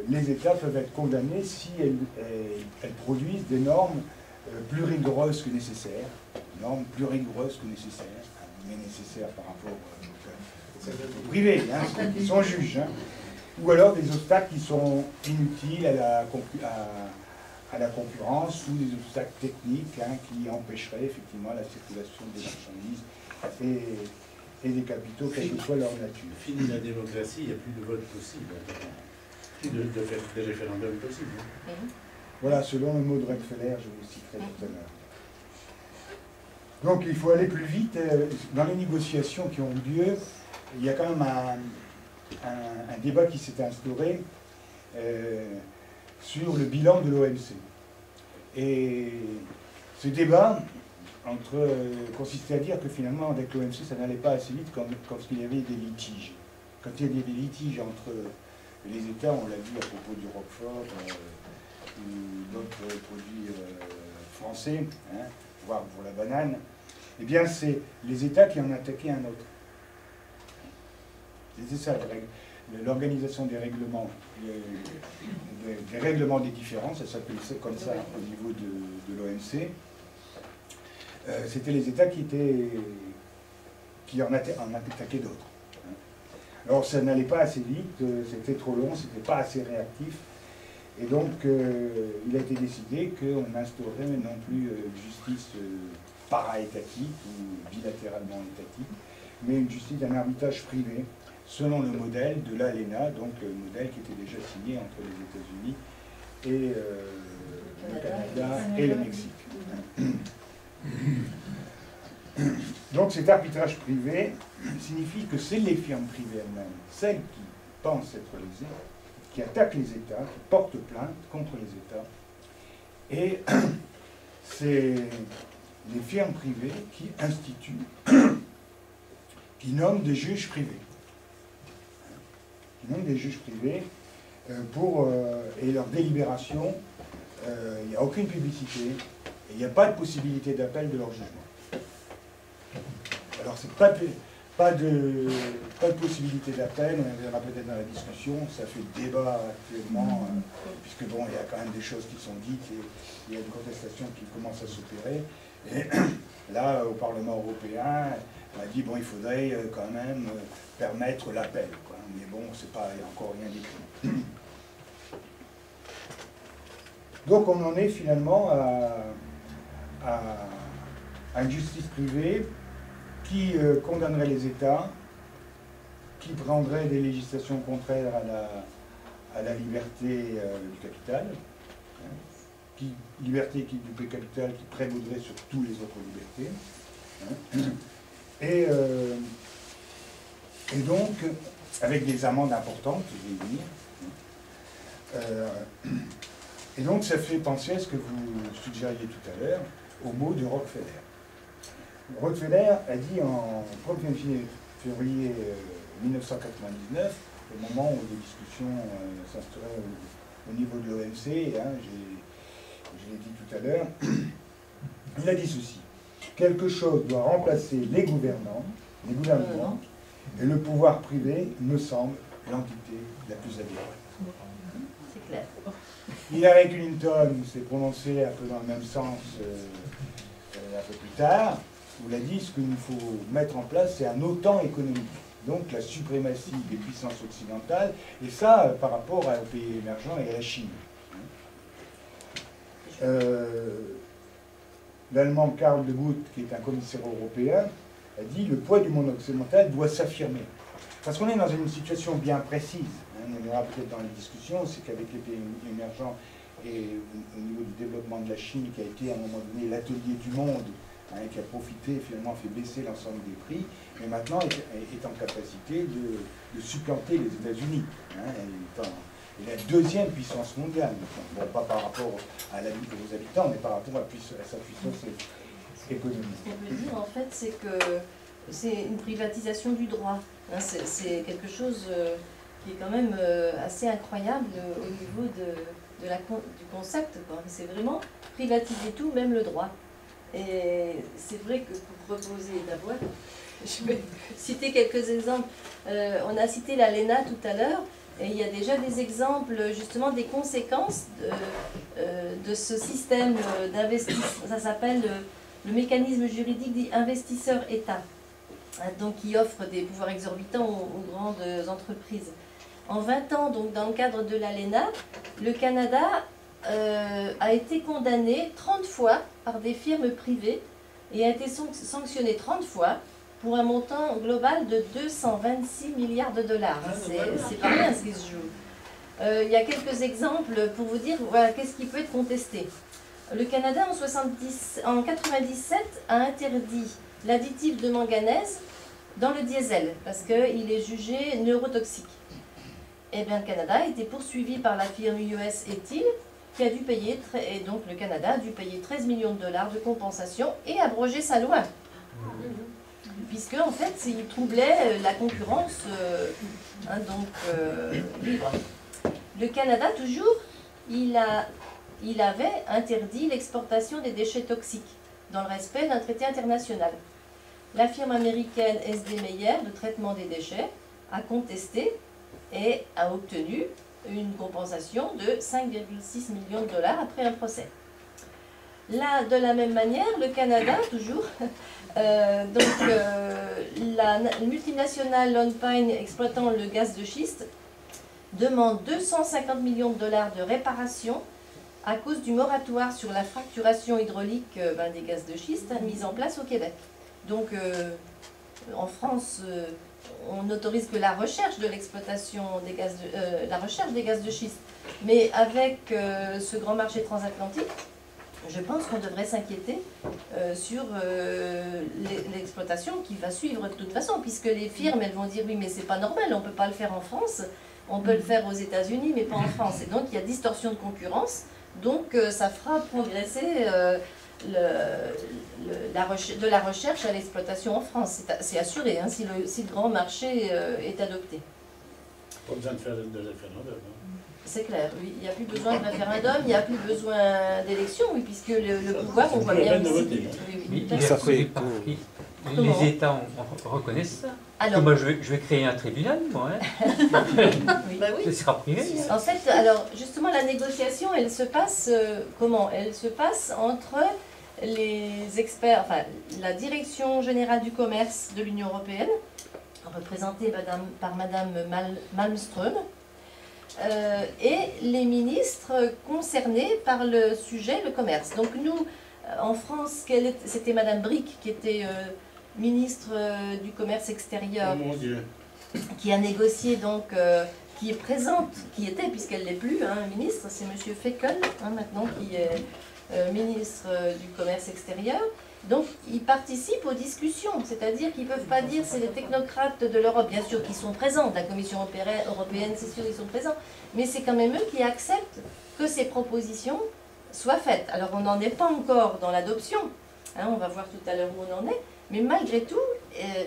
les États peuvent être condamnés si elles produisent des normes plus rigoureuses que nécessaires, mais nécessaires par rapport au privé, hein, ils sont juges, hein, ou alors des obstacles qui sont inutiles à la concurrence, ou des obstacles techniques, hein, qui empêcheraient effectivement la circulation des marchandises et des capitaux, quelle que soit leur nature. Fini la démocratie, il n'y a plus de vote possible, plus de référendum possible. Hein. Voilà, selon le mot de Rockefeller, je vous citerai tout à l'heure. Donc il faut aller plus vite. Dans les négociations qui ont eu lieu, il y a quand même un débat qui s'est instauré sur le bilan de l'OMC. Et ce débat consistait à dire que finalement, avec l'OMC, ça n'allait pas assez vite quand il y avait des litiges. Quand il y avait des litiges entre les États, on l'a vu à propos du Roquefort, ou d'autres produits français, hein, voire pour la banane, eh bien c'est les États qui en attaquaient un autre. C'était ça, l'organisation des règlements, des règlements des différends, ça s'appelle comme ça au niveau de l'OMC. C'était les États qui en attaquaient d'autres. Hein. Alors ça n'allait pas assez vite, c'était trop long, c'était pas assez réactif. Et donc il a été décidé qu'on instaurerait non plus une justice para-étatique ou bilatéralement étatique, mais une justice d'un arbitrage privé, selon le modèle de l'ALENA, donc le modèle qui était déjà signé entre les États-Unis et le Canada et le Mexique. Donc cet arbitrage privé signifie que c'est les firmes privées elles-mêmes, celles qui pensent être lésées, qui attaquent les États, qui portent plainte contre les États. Et c'est les firmes privées qui instituent, qui nomment des juges privés. Qui nomment des juges privés et leur délibération, il n'y a aucune publicité, et il n'y a pas de possibilité d'appel de leur jugement. Alors, c'est pas de possibilité d'appel, on verra peut-être dans la discussion, ça fait débat actuellement, puisque bon, il y a quand même des choses qui sont dites et il y a une contestation qui commence à s'opérer. Et là, au Parlement européen, on a dit, bon, il faudrait quand même permettre l'appel, quoi. Mais bon, c'est pas, il n'y a encore rien d'écrit. Donc, on en est finalement à une justice privée qui condamnerait les États, qui prendrait des législations contraires à la liberté du capital, liberté du capital qui prévaudrait sur toutes les autres libertés, et donc avec des amendes importantes, je vais dire. Et donc ça fait penser à ce que vous suggériez tout à l'heure, au mot de Rockefeller. Rockefeller a dit en 1er février 1999, au moment où les discussions s'instauraient au niveau de l'OMC, hein, je l'ai dit tout à l'heure, il a dit ceci: quelque chose doit remplacer les gouvernements, et le pouvoir privé me semble l'entité la plus adéquate. C'est clair. Hillary Clinton s'est prononcé un peu dans le même sens un peu plus tard, où il a dit ce qu'il nous faut mettre en place, c'est un OTAN économique. Donc la suprématie des puissances occidentales, et ça par rapport aux pays émergents et à la Chine. L'Allemand Karl de Gucht, qui est un commissaire européen, a dit le poids du monde occidental doit s'affirmer. Parce qu'on est dans une situation bien précise, hein, on ira peut-être dans les discussions, c'est qu'avec les pays émergents et au niveau du développement de la Chine, qui a été à un moment donné l'atelier du monde, hein, qui a profité, finalement fait baisser l'ensemble des prix, mais maintenant est en capacité de supplanter les États-Unis. Hein, et la deuxième puissance mondiale. Bon, pas par rapport à la vie de vos habitants, mais par rapport à sa puissance économique. Ce qu'on peut dire, en fait, c'est que c'est une privatisation du droit. Hein, c'est quelque chose qui est quand même assez incroyable au niveau du concept. C'est vraiment privatiser tout, même le droit. Et c'est vrai que pour proposer d'abord, je vais citer quelques exemples. On a cité l'ALENA tout à l'heure. Et il y a déjà des exemples, justement, des conséquences de ce système d'investissement. Ça s'appelle le mécanisme juridique dit investisseur-État, donc qui offre des pouvoirs exorbitants aux grandes entreprises. En 20 ans, donc dans le cadre de l'ALENA, le Canada a été condamné 30 fois par des firmes privées et a été sanctionné 30 fois pour un montant global de 226 milliards de dollars. C'est pas rien ce qui se joue. Il y a quelques exemples pour vous dire voilà, qu'est-ce qui peut être contesté. Le Canada, en 97, a interdit l'additif de manganèse dans le diesel, parce qu'il est jugé neurotoxique. Et bien le Canada a été poursuivi par la firme US Ethyl, qui a dû payer, et donc le Canada a dû payer 13 millions de dollars de compensation et abroger sa loi. Puisque en fait, il troublait la concurrence libre. Le Canada, toujours, il avait interdit l'exportation des déchets toxiques, dans le respect d'un traité international. La firme américaine SD Meyer de traitement des déchets a contesté et a obtenu une compensation de 5,6 millions de dollars après un procès. Là, de la même manière, le Canada, toujours, la multinationale Lone Pine exploitant le gaz de schiste demande 250 millions de dollars de réparation à cause du moratoire sur la fracturation hydraulique des gaz de schiste mis en place au Québec. Donc, en France, on n'autorise que la recherche de l'exploitation des gaz des gaz de schiste. Mais avec ce grand marché transatlantique, je pense qu'on devrait s'inquiéter sur l'exploitation qui va suivre de toute façon, puisque les firmes, elles vont dire oui, mais c'est pas normal, on ne peut pas le faire en France, on peut le faire aux États-Unis, mais pas en France. Et donc il y a distorsion de concurrence, donc ça fera progresser de la recherche à l'exploitation en France. C'est assuré, hein, si le grand marché est adopté. Pas besoin de faire de référendum. Hein. C'est clair, oui. Il n'y a plus besoin de référendum, il n'y a plus besoin d'élection, oui, puisque le pouvoir, on voit bien ici. Ça fait les États reconnaissent ça. Alors, moi, je vais créer un tribunal, moi. Hein. Oui. Bah oui. Ce sera privé. En fait, alors, justement, la négociation, elle se passe comment? Elle se passe entre les experts, enfin, la Direction générale du commerce de l'Union européenne, représentée par Madame Malmström, et les ministres concernés par le sujet, le commerce. Donc nous, en France, c'était Madame Brick qui était ministre du commerce extérieur, oh mon Dieu, qui a négocié, donc, qui est présente, qui était, puisqu'elle ne l'est plus, hein, ministre, c'est Monsieur Feckel, hein, maintenant, qui est ministre du commerce extérieur. Donc, ils participent aux discussions, c'est-à-dire qu'ils ne peuvent pas dire c'est les technocrates de l'Europe, bien sûr qu'ils sont présents, la Commission européenne, c'est sûr qu'ils sont présents, mais c'est quand même eux qui acceptent que ces propositions soient faites. Alors, on n'en est pas encore dans l'adoption, hein, on va voir tout à l'heure où on en est, mais malgré tout,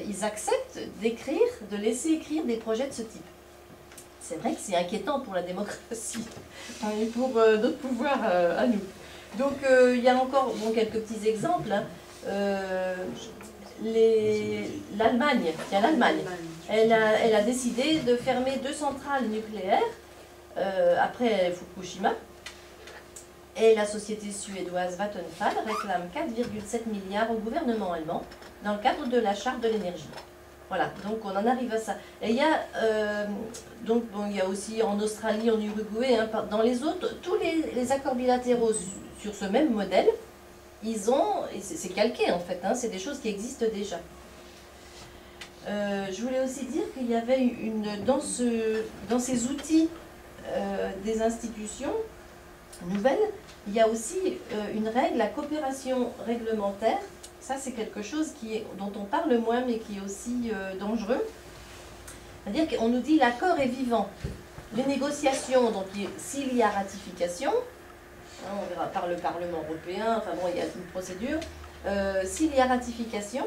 ils acceptent d'écrire, de laisser écrire des projets de ce type. C'est vrai que c'est inquiétant pour la démocratie et pour d'autres pouvoirs à nous. Donc, il y a encore quelques petits exemples, hein. L'Allemagne, elle a décidé de fermer 2 centrales nucléaires après Fukushima, et la société suédoise Vattenfall réclame 4,7 milliards au gouvernement allemand dans le cadre de la charte de l'énergie. Voilà, donc on en arrive à ça. Et il y a, il y a aussi en Australie, en Uruguay, hein, dans les autres, tous les accords bilatéraux sur ce même modèle, c'est calqué en fait, hein, c'est des choses qui existent déjà. Je voulais aussi dire qu'il y avait dans ces outils des institutions nouvelles, il y a aussi une règle, la coopération réglementaire. Ça, c'est quelque chose dont on parle moins, mais qui est aussi dangereux. C'est-à-dire qu'on nous dit l'accord est vivant. Les négociations, donc s'il y a ratification, hein, on verra par le Parlement européen, enfin bon, il y a une procédure. S'il y a ratification,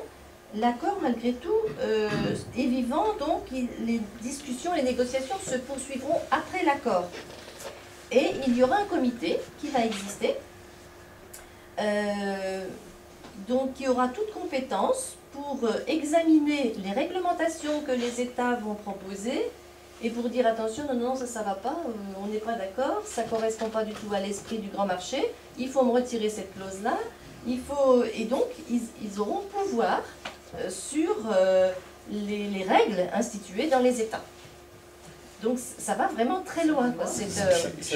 l'accord, malgré tout, est vivant, donc les discussions, les négociations se poursuivront après l'accord. Et il y aura un comité qui va exister, donc qui aura toute compétence pour examiner les réglementations que les États vont proposer et pour dire attention, non, ça ne va pas, on n'est pas d'accord, ça ne correspond pas du tout à l'esprit du grand marché, il faut me retirer cette clause-là, et donc ils auront pouvoir sur les règles instituées dans les États. Donc ça va vraiment très loin. Quoi. Ça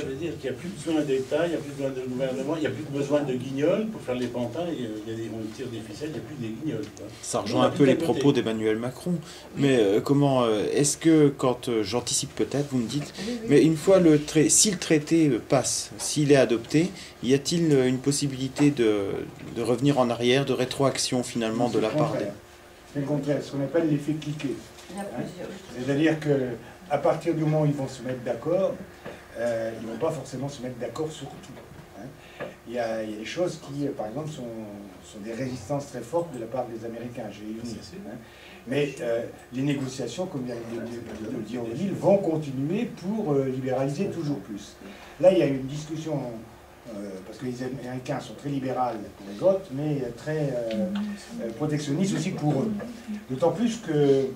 veut dire qu'il n'y a plus besoin d'État, il n'y a plus besoin de gouvernement, il n'y a plus besoin de guignols pour faire les pantins, on tire des ficelles, il n'y a plus des guignols. Quoi. Ça rejoint un peu les propos d'Emmanuel Macron. Mais est-ce que, quand j'anticipe peut-être, vous me dites, mais une fois si le traité passe, s'il est adopté, y a-t-il une possibilité de revenir en arrière, de rétroaction finalement de la part des... C'est le contraire, ce qu'on appelle l'effet cliquet. C'est-à-dire que à partir du moment où ils vont se mettre d'accord, ils ne vont pas forcément se mettre d'accord sur tout. Hein. Il y a des choses qui, par exemple, sont des résistances très fortes de la part des Américains. J'ai eu hein. Mais les négociations, comme vient de le dire Odile, vont continuer pour libéraliser toujours plus. Là, il y a une discussion, parce que les Américains sont très libérales pour les autres, mais très protectionnistes aussi pour eux. D'autant plus que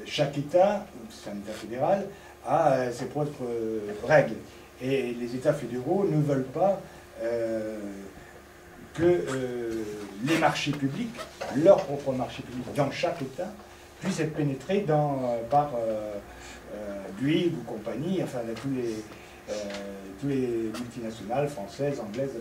chaque État, c'est un État fédéral, a ses propres règles. Et les États fédéraux ne veulent pas que les marchés publics, leurs propres marchés publics dans chaque État, puissent être pénétrés par Bouygues ou compagnie, enfin tous les multinationales françaises, anglaises,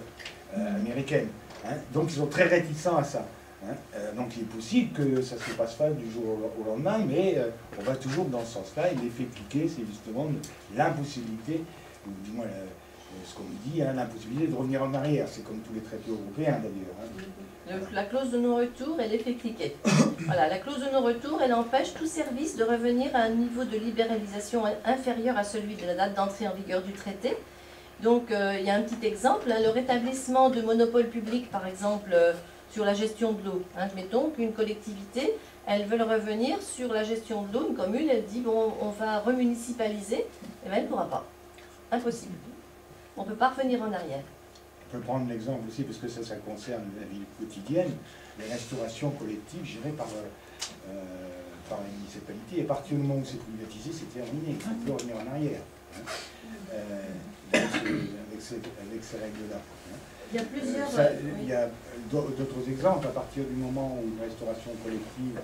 américaines. Hein. Donc ils sont très réticents à ça. Hein. Donc il est possible que ça ne se passe pas du jour au lendemain, mais on va toujours dans ce sens-là. Et l'effet cliquet, c'est justement l'impossibilité, ou du moins ce qu'on dit, hein, l'impossibilité de revenir en arrière. C'est comme tous les traités européens d'ailleurs. Hein. La clause de non-retour et l'effet cliquet. Voilà, la clause de non-retour, elle empêche tout service de revenir à un niveau de libéralisation inférieur à celui de la date d'entrée en vigueur du traité. Donc il y a un petit exemple, hein, le rétablissement de monopoles publics, par exemple, sur la gestion de l'eau. Hein, mettons qu'une collectivité, elle veut revenir sur la gestion de l'eau, une commune, elle dit, bon, on va remunicipaliser, et bien elle ne pourra pas. Impossible. On ne peut pas revenir en arrière. On peut prendre l'exemple aussi, parce que ça concerne la vie quotidienne, les restaurations collectives gérées par la municipalité. Et à partir du moment où c'est privatisé, c'est terminé. On ne peut revenir en arrière. Avec ces règles-là. Il y a plusieurs... Il y a d'autres exemples. À partir du moment où une restauration collective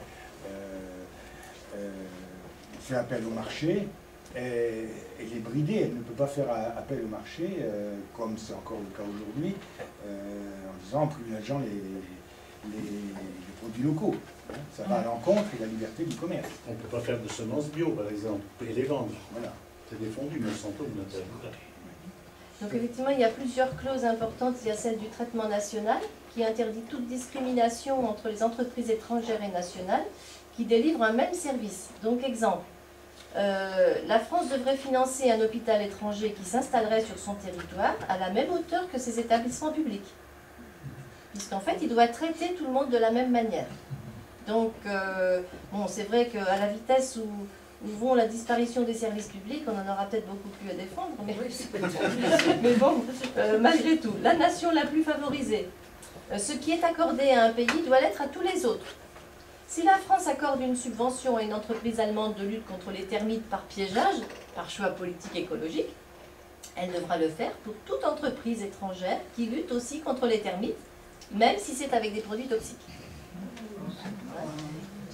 fait appel au marché, elle est bridée, elle ne peut pas faire appel au marché, comme c'est encore le cas aujourd'hui, en disant en privilégiant les produits locaux. Hein. Ça va à l'encontre de la liberté du commerce. On ne peut pas faire de semences bio, par exemple, et les vendre. Voilà. C'est défendu, mais sans taux d'intérêt. Donc effectivement, il y a plusieurs clauses importantes. Il y a celle du traitement national, qui interdit toute discrimination entre les entreprises étrangères et nationales, qui délivrent un même service. Donc exemple, la France devrait financer un hôpital étranger qui s'installerait sur son territoire à la même hauteur que ses établissements publics. Puisqu'en fait, il doit traiter tout le monde de la même manière. Donc, bon, c'est vrai qu'à la vitesse où vont la disparition des services publics, on en aura peut-être beaucoup plus à défendre, mais bon, malgré tout, la nation la plus favorisée, ce qui est accordé à un pays doit l'être à tous les autres. Si la France accorde une subvention à une entreprise allemande de lutte contre les termites par piégeage, par choix politique écologique, elle devra le faire pour toute entreprise étrangère qui lutte aussi contre les termites, même si c'est avec des produits toxiques.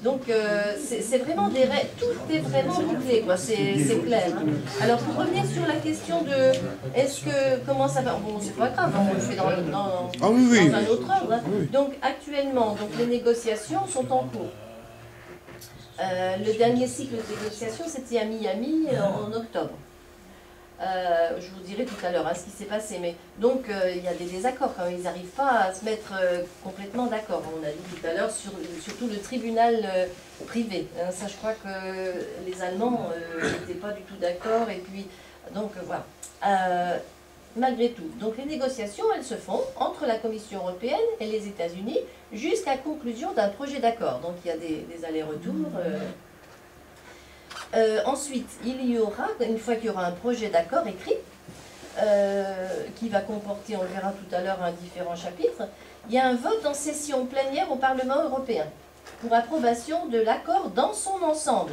Donc c'est vraiment des règles, tout est vraiment bouclé, c'est clair. Hein. Alors pour revenir sur la question de comment ça va, bon c'est pas grave, on le fait dans un autre ordre. Hein. Oui. Donc actuellement, les négociations sont en cours. Le dernier cycle de négociations c'était à Miami en octobre. Je vous dirai tout à l'heure ce qui s'est passé, mais donc il y a des désaccords quand même, ils n'arrivent pas à se mettre complètement d'accord. On a dit tout à l'heure, surtout le tribunal privé. Hein, ça, je crois que les Allemands n'étaient pas du tout d'accord, et puis, donc voilà. Malgré tout, donc les négociations, elles se font entre la Commission européenne et les États-Unis jusqu'à conclusion d'un projet d'accord. Donc il y a des allers-retours. Ensuite, il y aura, une fois qu'il y aura un projet d'accord écrit, qui va comporter, on le verra tout à l'heure, différents chapitres, il y a un vote en session plénière au Parlement européen pour approbation de l'accord dans son ensemble.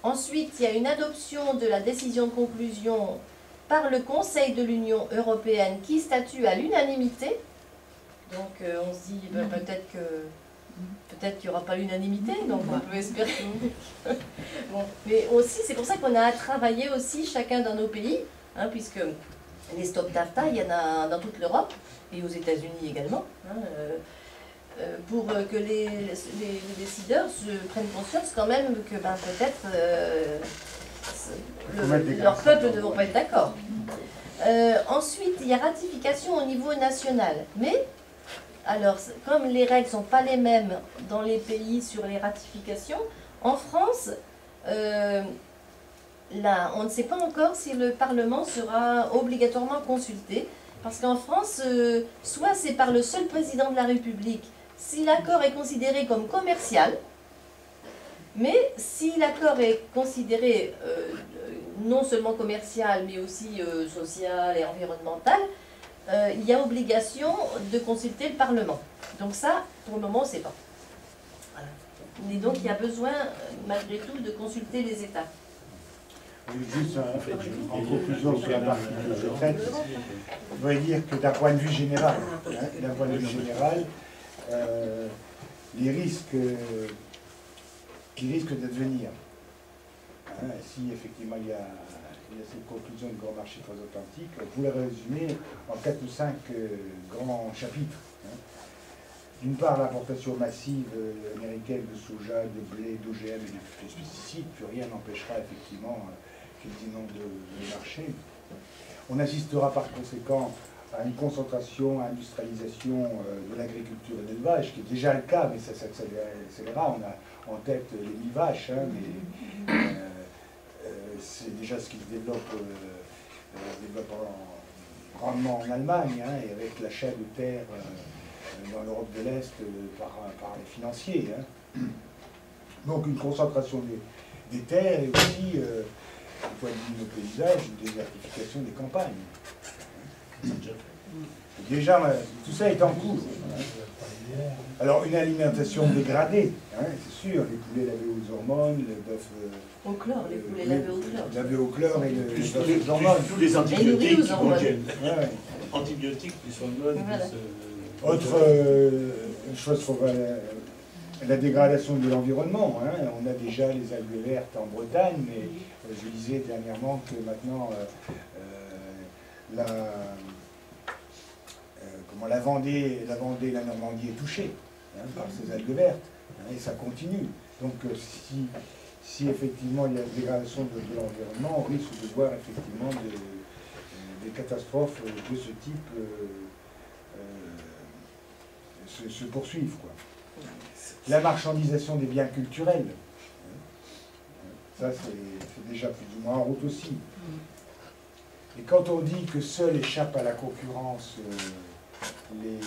Ensuite, il y a une adoption de la décision de conclusion par le Conseil de l'Union européenne qui statue à l'unanimité. Donc on se dit peut-être qu'il n'y aura pas l'unanimité, donc on peut espérer. Bon. Mais aussi, c'est pour ça qu'on a travaillé aussi chacun dans nos pays, hein, puisque les stop TAFTA, il y en a dans toute l'Europe, et aux États-Unis également, hein, pour que les décideurs se prennent conscience quand même que peut-être leurs peuples ne devront pas être d'accord. Ensuite, il y a ratification au niveau national, mais alors, comme les règles ne sont pas les mêmes dans les pays sur les ratifications, en France, là, on ne sait pas encore si le Parlement sera obligatoirement consulté, parce qu'en France, soit c'est par le seul président de la République, si l'accord est considéré comme commercial, mais si l'accord est considéré non seulement commercial, mais aussi social et environnemental, il y a obligation de consulter le Parlement. Donc ça, pour le moment, on ne sait pas. Voilà. Et donc, il y a besoin, malgré tout, de consulter les États. Juste en conclusion sur la partie que je traite, voudrais dire que d'un point de vue général, les risques qui risquent d'advenir, si effectivement il y a cette conclusion du grand marché transatlantique, on pourrait résumer en 4 ou 5 grands chapitres. D'une part, l'importation massive américaine de soja, de blé, d'OGM et de pesticides, plus rien n'empêchera effectivement qu'ils inondent le marché. On assistera par conséquent à une concentration, industrialisation de l'agriculture et de l'élevage, qui est déjà le cas, mais ça s'accélérera. On a en tête les 1000 vaches, mais c'est déjà ce qui se développe, grandement en Allemagne, et avec l'achat de terres dans l'Europe de l'Est par les financiers. Donc une concentration des terres et aussi, du point de vue de nos paysages, une désertification des campagnes. Déjà, tout ça est en cours. Alors une alimentation dégradée, c'est sûr, les poulets lavés aux hormones, le bœuf... Au chlore, les poulets lavés au chlore. Lavés au chlore et le bœuf aux hormones. Tous les antibiotiques qui contiennent. Ouais. Antibiotiques plus hormones, Voilà. Autre chose sur la dégradation de l'environnement. On a déjà les algues vertes en Bretagne, mais je disais dernièrement que maintenant la Vendée et la Normandie est touchée par ces algues vertes, et ça continue. Donc si effectivement il y a une dégradation de l'environnement, on risque de voir effectivement des catastrophes de ce type se poursuivre, quoi. La marchandisation des biens culturels, ça c'est déjà plus ou moins en route aussi. Et quand on dit que seuls échappent à la concurrence les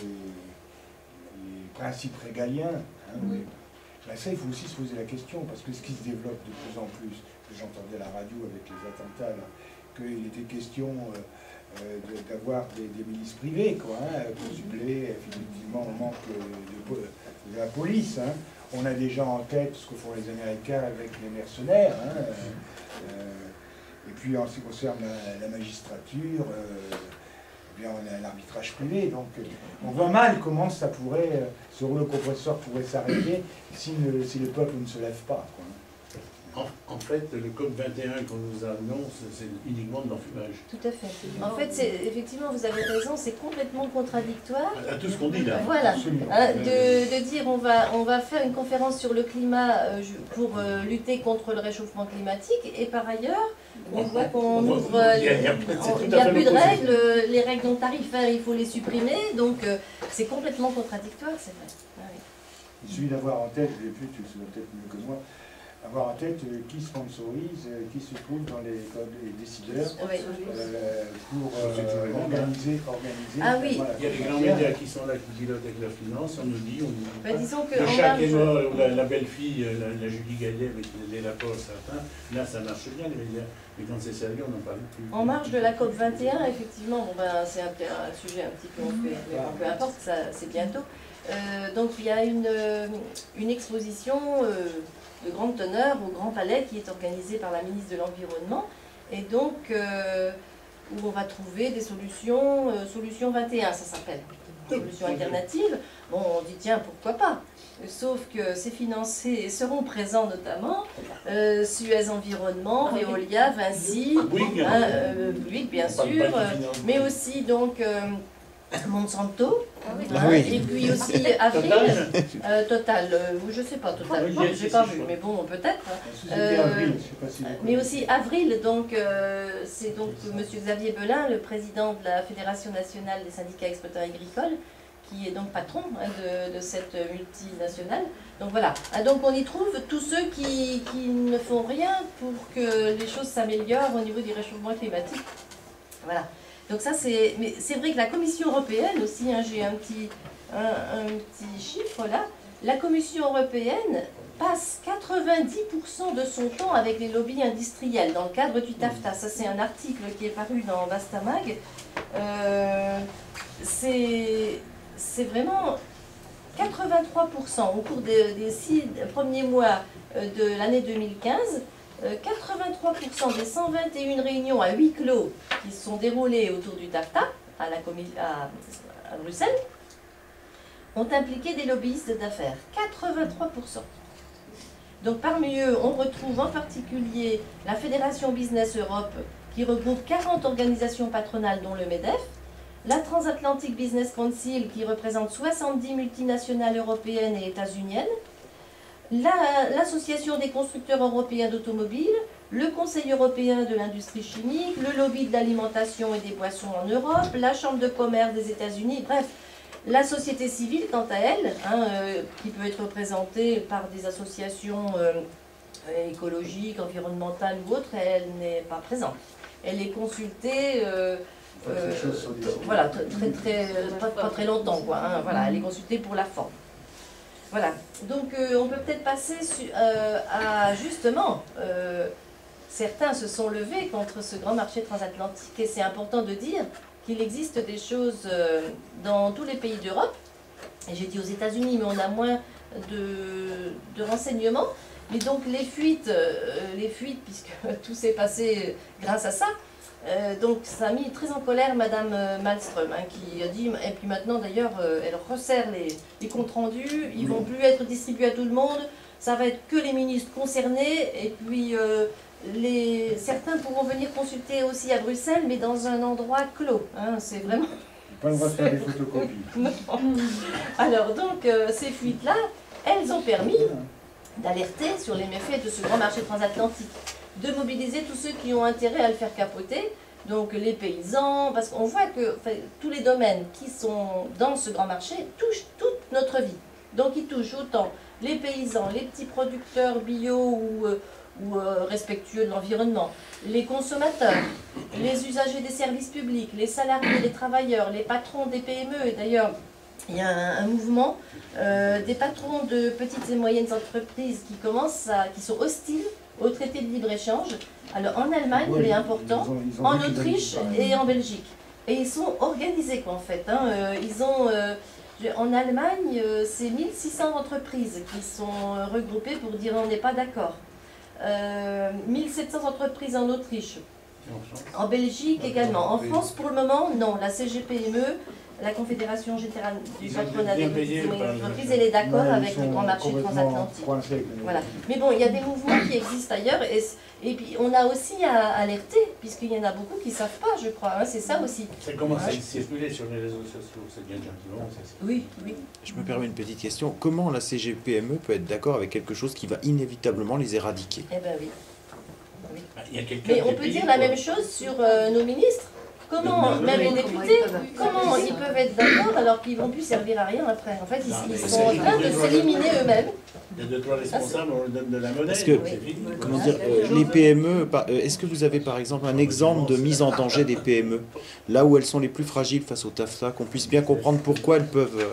principes régaliens, ben ça il faut aussi se poser la question, parce que ce qui se développe de plus en plus, que j'entendais à la radio avec les attentats, qu'il était question d'avoir des milices privées, quoi, pour suppléer effectivement au manque de la police. On a déjà en tête ce que font les Américains avec les mercenaires. Et puis en ce qui concerne la magistrature, eh bien, on a l'arbitrage privé. Donc on voit mal comment ça pourrait, ce rouleau compresseur pourrait s'arrêter si le peuple ne se lève pas, quoi. En fait, le code 21 qu'on nous annonce, c'est uniquement de l'enfumage. Tout à fait. En fait, effectivement, vous avez raison, c'est complètement contradictoire. À tout ce qu'on dit là. Voilà, de dire on va faire une conférence sur le climat pour lutter contre le réchauffement climatique, et par ailleurs, on voit qu'on ouvre... Il n'y a plus de règles, les règles non tarifaires, il faut les supprimer, donc c'est complètement contradictoire, c'est vrai. Ah, oui. Il suffit d'avoir en tête, et puis tu le sais peut-être mieux que moi, avoir en tête qui sponsorise, qui se trouve dans les décideurs pour organiser. Ah oui. Voilà. Il y a les grands médias qui sont là, qui pilotent avec la finance, on nous dit, Disons que le chat est mort, la belle-fille, la Julie Gaillet avec les rapports certains, là ça marche bien les médias, mais quand c'est sérieux on n'en parle plus. En marge de la COP 21, effectivement, c'est un sujet un petit peu mais peu importe, c'est bientôt. Donc il y a une exposition de grande teneur au Grand Palais qui est organisée par la ministre de l'Environnement, et donc où on va trouver des solutions, solution 21 ça s'appelle, solutions alternatives. Bon, on dit tiens, pourquoi pas, sauf que ces financés seront présents notamment Suez Environnement, Veolia, Vinci, Bouygues bien sûr, mais aussi donc Monsanto, et puis aussi Avril, Total, je sais pas, Total, j'ai pas vu, mais bon, peut-être. Mais aussi Avril, donc c'est donc M. Xavier Belin, le président de la Fédération nationale des syndicats exploitants agricoles, qui est donc patron de cette multinationale. Donc voilà, donc on y trouve tous ceux qui ne font rien pour que les choses s'améliorent au niveau du réchauffement climatique. Voilà. Donc ça mais c'est vrai que la Commission européenne aussi, j'ai un petit chiffre là, la Commission européenne passe 90% de son temps avec les lobbies industriels dans le cadre du TAFTA. Ça c'est un article qui est paru dans Bastamag. C'est vraiment 83% au cours des 6 premiers mois de l'année 2015. 83% des 121 réunions à huis clos qui se sont déroulées autour du TAFTA, à Bruxelles, ont impliqué des lobbyistes d'affaires. 83%. Donc parmi eux, on retrouve en particulier la Fédération Business Europe, qui regroupe 40 organisations patronales, dont le MEDEF, la Transatlantic Business Council, qui représente 70 multinationales européennes et états-uniennes, l'Association des constructeurs européens d'automobiles, le Conseil européen de l'industrie chimique, le lobby de l'alimentation et des boissons en Europe, la Chambre de commerce des États-Unis, bref, la société civile, quant à elle, qui peut être représentée par des associations écologiques, environnementales ou autres, elle n'est pas présente. Elle est consultée, voilà, pas très longtemps, quoi. Voilà, elle est consultée pour la forme. Voilà, donc on peut peut-être passer à justement, certains se sont levés contre ce grand marché transatlantique, et c'est important de dire qu'il existe des choses dans tous les pays d'Europe, et j'ai dit aux États-Unis, mais on a moins de renseignements, mais donc les fuites, puisque tout s'est passé grâce à ça, donc ça a mis très en colère Madame Malmström, qui a dit, et puis maintenant d'ailleurs elle resserre les comptes rendus, ils vont plus être distribués à tout le monde, ça va être que les ministres concernés, et puis certains pourront venir consulter aussi à Bruxelles, mais dans un endroit clos, c'est vraiment... Pas le droit de faire des photocopies. Non. Alors donc ces fuites-là, elles ont permis d'alerter sur les méfaits de ce grand marché transatlantique, de mobiliser tous ceux qui ont intérêt à le faire capoter, donc les paysans, parce qu'on voit que tous les domaines qui sont dans ce grand marché touchent toute notre vie. Donc ils touchent autant les paysans, les petits producteurs bio ou respectueux de l'environnement, les consommateurs, les usagers des services publics, les salariés, les travailleurs, les patrons des PME, et d'ailleurs il y a un mouvement des patrons de petites et moyennes entreprises qui sont hostiles au traité de libre-échange. Alors en Allemagne, il est important, en Autriche et en Belgique. Et ils sont organisés, quoi, en fait. En Allemagne, c'est 1600 entreprises qui sont regroupées pour dire on n'est pas d'accord. 1700 entreprises en Autriche. En Belgique également. En France, pour le moment, non. La CGPME, la Confédération Générale du Patronat des petites et moyennes entreprises, elle est d'accord avec le grand marché transatlantique. Voilà. Mais bon, il y a des mouvements qui existent ailleurs, et puis on a aussi à alerter, puisqu'il y en a beaucoup qui ne savent pas, je crois, c'est ça aussi. Ça commence à circuler sur les réseaux sociaux, ça devient un petit moment. Oui, oui. Je me permets une petite question. Comment la CGPME peut être d'accord avec quelque chose qui va inévitablement les éradiquer? Eh bien oui. Mais on peut dire la même chose sur nos ministres. Comment, même les députés, comment ils peuvent être d'accord alors qu'ils ne vont plus servir à rien après? En fait, ils sont en train de s'éliminer eux-mêmes. Il y a 2-3 responsables, on leur donne de la monnaie. Parce que, comment dire, les PME, est-ce que vous avez par exemple un exemple de mise en danger des PME, là où elles sont les plus fragiles face au TAFTA, qu'on puisse bien comprendre pourquoi elles peuvent...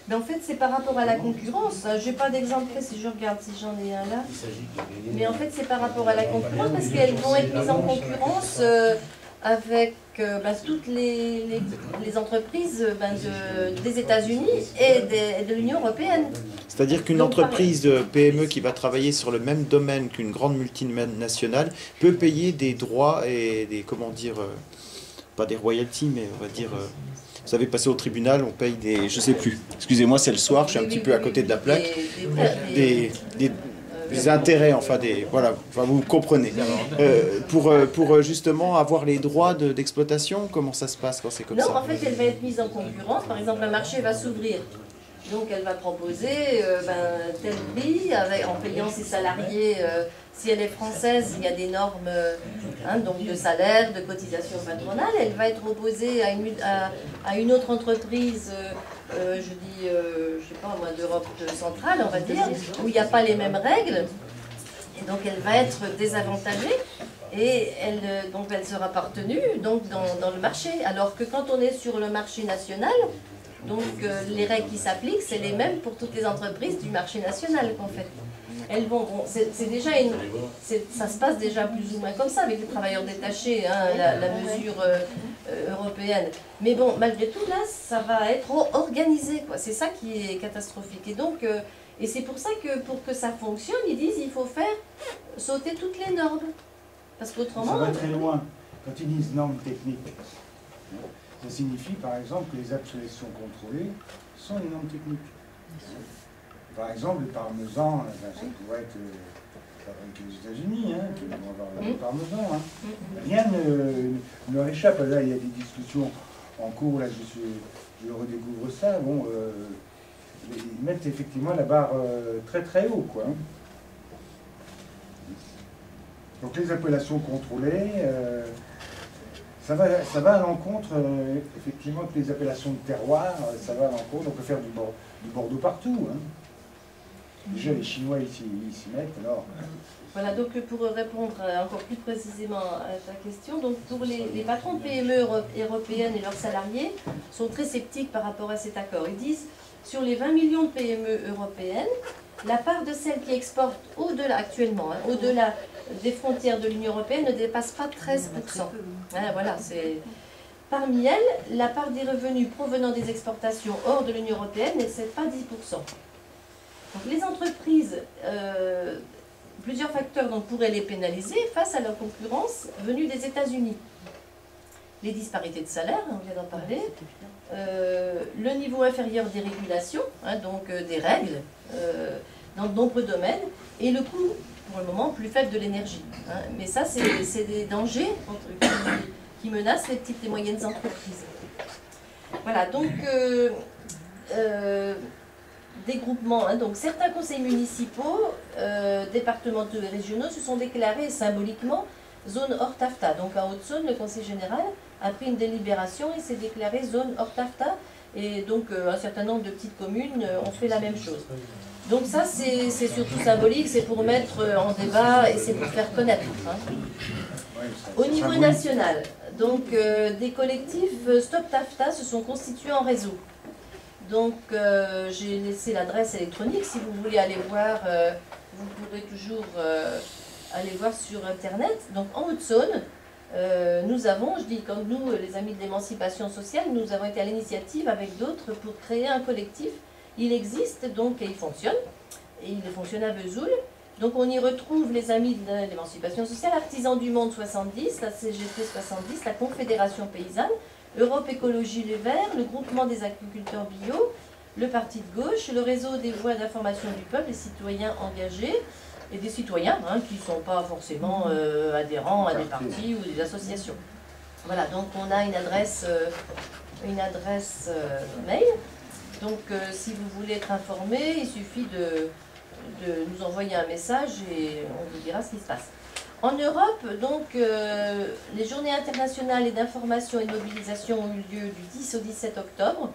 Mais en fait, c'est par rapport à la concurrence. Je n'ai pas d'exemple précis, je regarde si j'en ai un là. Mais en fait, c'est par rapport à la concurrence, parce qu'elles vont être mises en concurrence avec toutes les entreprises des États-Unis et de l'Union européenne. C'est-à-dire qu'une entreprise PME qui va travailler sur le même domaine qu'une grande multinationale peut payer des droits et des, comment dire, pas des royalties, mais on va dire... Vous savez, passer au tribunal, on paye des... Je sais plus. Excusez-moi, c'est le soir, je suis un petit peu à côté de la plaque. Des intérêts, enfin des... Voilà, enfin vous comprenez. Pour justement avoir les droits d'exploitation, comment ça se passe quand c'est comme ça? Non, en fait, elle va être mise en concurrence. Par exemple, un marché va s'ouvrir. Donc elle va proposer tel prix en payant ses salariés. Si elle est française, il y a des normes donc de salaire, de cotisation patronale. Elle va être opposée à une autre entreprise, je sais pas moi, d'Europe centrale, on va dire, où il n'y a pas les mêmes règles. Et donc elle va être désavantagée. Et elle sera pas retenue dans le marché. Alors que quand on est sur le marché national, donc les règles qui s'appliquent, c'est les mêmes pour toutes les entreprises du marché national qu'en fait. Elles vont, c'est déjà ça se passe déjà plus ou moins comme ça avec les travailleurs détachés, la mesure européenne. Mais bon, malgré tout là, ça va être organisé, quoi. C'est ça qui est catastrophique. Et donc, et c'est pour ça que pour que ça fonctionne, ils disent il faut faire sauter toutes les normes, parce qu'autrement. Ça va très loin. Quand ils disent normes techniques, Ça signifie par exemple que les obsolescences contrôlées sont les normes techniques. Par exemple, le parmesan, ça pourrait être fabriqué aux États-Unis, hein, qui vont avoir le parmesan. Hein. Rien ne leur échappe. Là, il y a des discussions en cours, là, je redécouvre ça. Bon, ils mettent effectivement la barre très très haut, quoi. Donc les appellations contrôlées, ça va à l'encontre, effectivement, que les appellations de terroir, ça va à l'encontre. On peut faire du Bordeaux partout. Hein. Déjà, les Chinois, ils s'y mettent, alors... Voilà, donc pour répondre encore plus précisément à ta question, donc pour les patrons de PME européennes et leurs salariés sont très sceptiques par rapport à cet accord. Ils disent, sur les 20 millions de PME européennes, la part de celles qui exportent au-delà, actuellement, hein, au-delà des frontières de l'Union européenne ne dépasse pas 13%. Hein, voilà, c'est... Parmi elles, la part des revenus provenant des exportations hors de l'Union européenne n'excède pas 10%. Donc les entreprises, plusieurs facteurs donc, pourraient les pénaliser face à leur concurrence venue des États-Unis. Les disparités de salaire, on vient d'en parler, le niveau inférieur des régulations, hein, donc des règles dans de nombreux domaines, et le coût, pour le moment, plus faible de l'énergie. Hein. Mais ça, c'est des dangers qui menacent les petites et moyennes entreprises. Voilà, donc... des groupements, hein, donc certains conseils municipaux, départementaux et régionaux se sont déclarés symboliquement zone hors TAFTA. Donc en Haute-Saône, le conseil général a pris une délibération et s'est déclaré zone hors TAFTA. Et donc un certain nombre de petites communes ont fait la même chose. Donc ça, c'est surtout symbolique, c'est pour mettre en débat et c'est pour faire connaître. Hein. Au niveau national, donc des collectifs Stop TAFTA se sont constitués en réseau. Donc, j'ai laissé l'adresse électronique. Si vous voulez aller voir, vous pourrez toujours aller voir sur Internet. Donc, en Haute-Saône, nous avons, je dis comme nous, les Amis de l'Émancipation sociale, nous avons été à l'initiative avec d'autres pour créer un collectif. Il existe donc et il fonctionne. Et il fonctionne à Vesoul. Donc, on y retrouve les Amis de l'Émancipation sociale, Artisans du Monde 70, la CGT 70, la Confédération Paysanne, Europe Écologie Les Verts, le groupement des agriculteurs bio, le parti de gauche, le réseau des voix d'information du peuple, les citoyens engagés et des citoyens hein, qui ne sont pas forcément adhérents à des partis ou des associations. Voilà, donc on a une adresse mail. Donc si vous voulez être informé, il suffit de nous envoyer un message et on vous dira ce qui se passe. En Europe, donc, les journées internationales d'information et de mobilisation ont eu lieu du 10 au 17 octobre.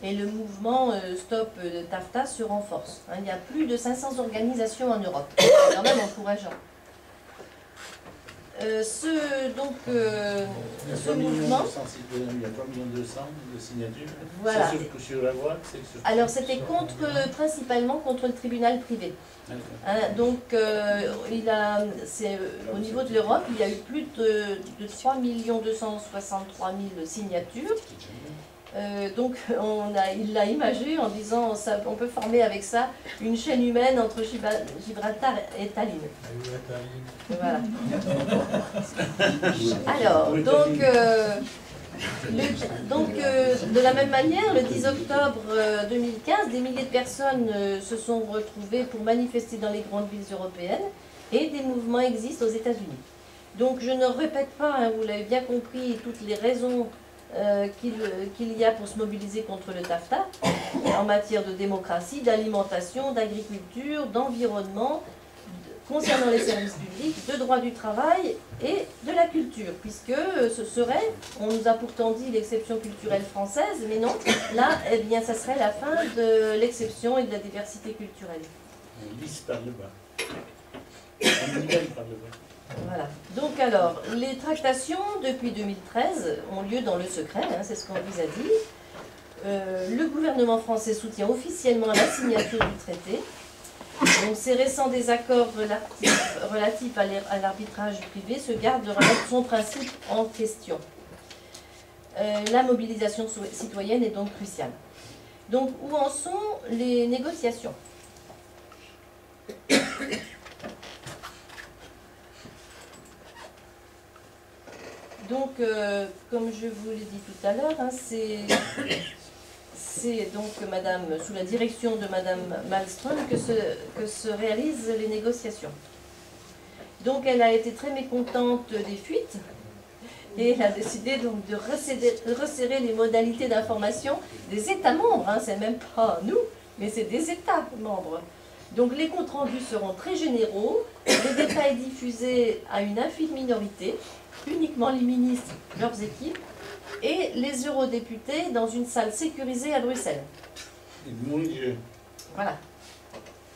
Et le mouvement Stop TAFTA se renforce. Hein, il y a plus de 500 organisations en Europe. C'est quand même encourageant. Ce mouvement... Il y a 3 200 000 de signatures. Voilà. C'est sur la voie. Alors c'était principalement contre le tribunal privé. Hein, donc au niveau de l'Europe, il y a eu plus de 3 263 000 signatures. Donc il l'a imagé en disant on peut former avec ça une chaîne humaine entre Gibraltar et Tallinn. Voilà. Alors, de la même manière, le 10 octobre 2015, des milliers de personnes se sont retrouvées pour manifester dans les grandes villes européennes et des mouvements existent aux États-Unis. Donc je ne répète pas, hein, vous l'avez bien compris, toutes les raisons qu'il y a pour se mobiliser contre le TAFTA en matière de démocratie, d'alimentation, d'agriculture, d'environnement, concernant les services publics, de droit du travail et de la culture, puisque ce serait, on nous a pourtant dit l'exception culturelle française, mais non, là, eh bien, ça serait la fin de l'exception et de la diversité culturelle. On lisse par le bas. On nivelle par le bas. Voilà. Donc alors, les tractations depuis 2013 ont lieu dans le secret, hein, c'est ce qu'on vous a dit. Le gouvernement français soutient officiellement la signature du traité. Donc ces récents désaccords relatifs à l'arbitrage privé se gardent de remettre son principe en question. La mobilisation citoyenne est donc cruciale. Donc où en sont les négociations ? Donc donc, comme je vous l'ai dit tout à l'heure, hein, c'est donc Madame, sous la direction de Madame Malmström que se réalisent les négociations. Donc elle a été très mécontente des fuites et elle a décidé donc de resserrer les modalités d'information des États membres. Hein, c'est même pas nous, mais c'est des États membres. Donc les comptes rendus seront très généraux, les détails diffusés à une infime minorité, uniquement les ministres, leurs équipes, et les eurodéputés dans une salle sécurisée à Bruxelles. Mon Dieu. Voilà.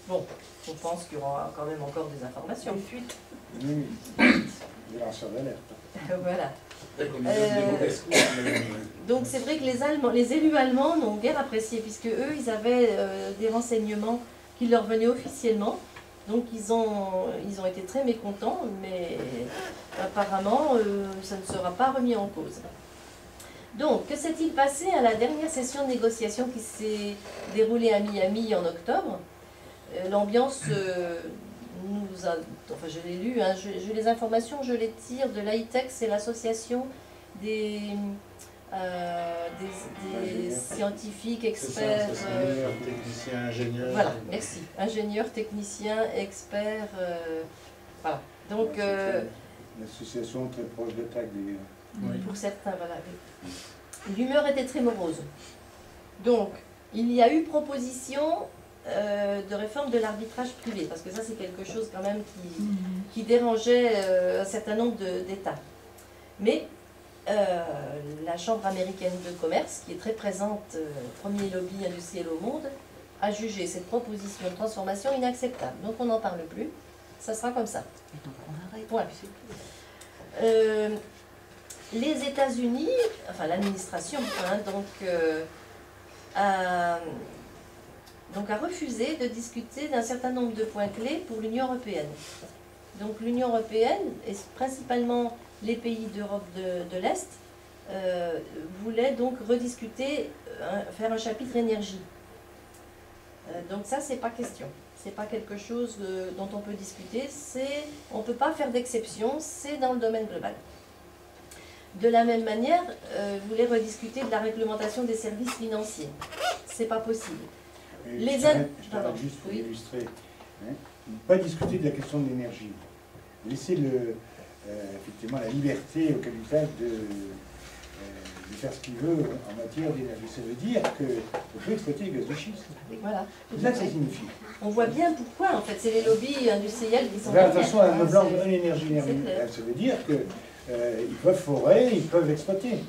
Bon, je pense qu'il y aura quand même encore des informations. Une fuite. Oui, des lanceurs d'alerte. Voilà. Donc c'est vrai que les élus allemands n'ont guère apprécié, puisque eux, ils avaient des renseignements qui leur venaient officiellement. Donc ils ont été très mécontents, mais apparemment, ça ne sera pas remis en cause. Donc, que s'est-il passé à la dernière session de négociation qui s'est déroulée à Miami en octobre? L'ambiance nous a... Enfin, je l'ai lu, hein, les informations, je les tire de l'AITEX, c'est l'association des scientifiques, experts... techniciens, ingénieurs... Voilà, merci. Ingénieurs, techniciens, experts... voilà. Donc... L'association très proche de TAC, d'ailleurs. Oui. Pour certains, voilà. L'humeur était très morose. Donc, il y a eu proposition de réforme de l'arbitrage privé, parce que ça, c'est quelque chose quand même qui dérangeait un certain nombre d'États. Mais la Chambre américaine de commerce, qui est très présente, premier lobby industriel au monde, a jugé cette proposition de transformation inacceptable. Donc, on n'en parle plus. Ça sera comme ça. Donc, on arrête. Voilà. Les États-Unis, enfin l'administration, hein, a refusé de discuter d'un certain nombre de points clés pour l'Union européenne. Donc l'Union européenne, et principalement les pays d'Europe de l'Est, voulaient donc rediscuter, faire un chapitre énergie. Donc ça, c'est pas question. C'est pas quelque chose dont on peut discuter. On ne peut pas faire d'exception, c'est dans le domaine global. De la même manière, vous voulez rediscuter de la réglementation des services financiers. C'est pas possible. Je t'arrête juste pour illustrer. Hein, pas discuter de la question de l'énergie. Laisser effectivement la liberté au capital de faire ce qu'il veut en matière d'énergie. Ça veut dire qu'on peut exploiter le gaz de schiste. Voilà. C'est ça que ça signifie. On voit bien pourquoi, en fait. C'est les lobbies industriels qui sont... De toute façon, un blanc de l'énergie, ça veut dire que ils peuvent forer, ils peuvent exploiter.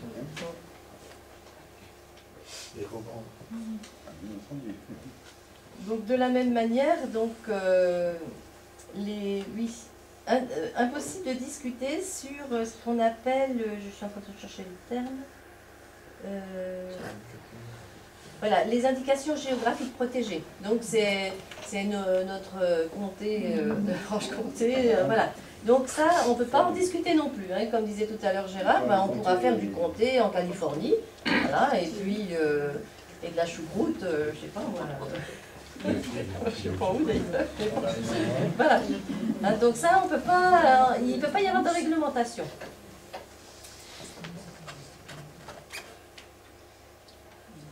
Donc de la même manière, impossible de discuter sur ce qu'on appelle, je suis en train de chercher le terme, voilà, les indications géographiques protégées. Donc c'est notre comté de Franche-Comté, voilà. Donc ça, on ne peut pas en discuter non plus. Hein. Comme disait tout à l'heure Gérard, on pourra faire du comté en Californie, voilà, et puis et de la choucroute, je ne sais pas moi. Je ne sais pas où d'ailleurs. Voilà. Hein, donc ça, on peut pas, il ne peut pas y avoir de réglementation.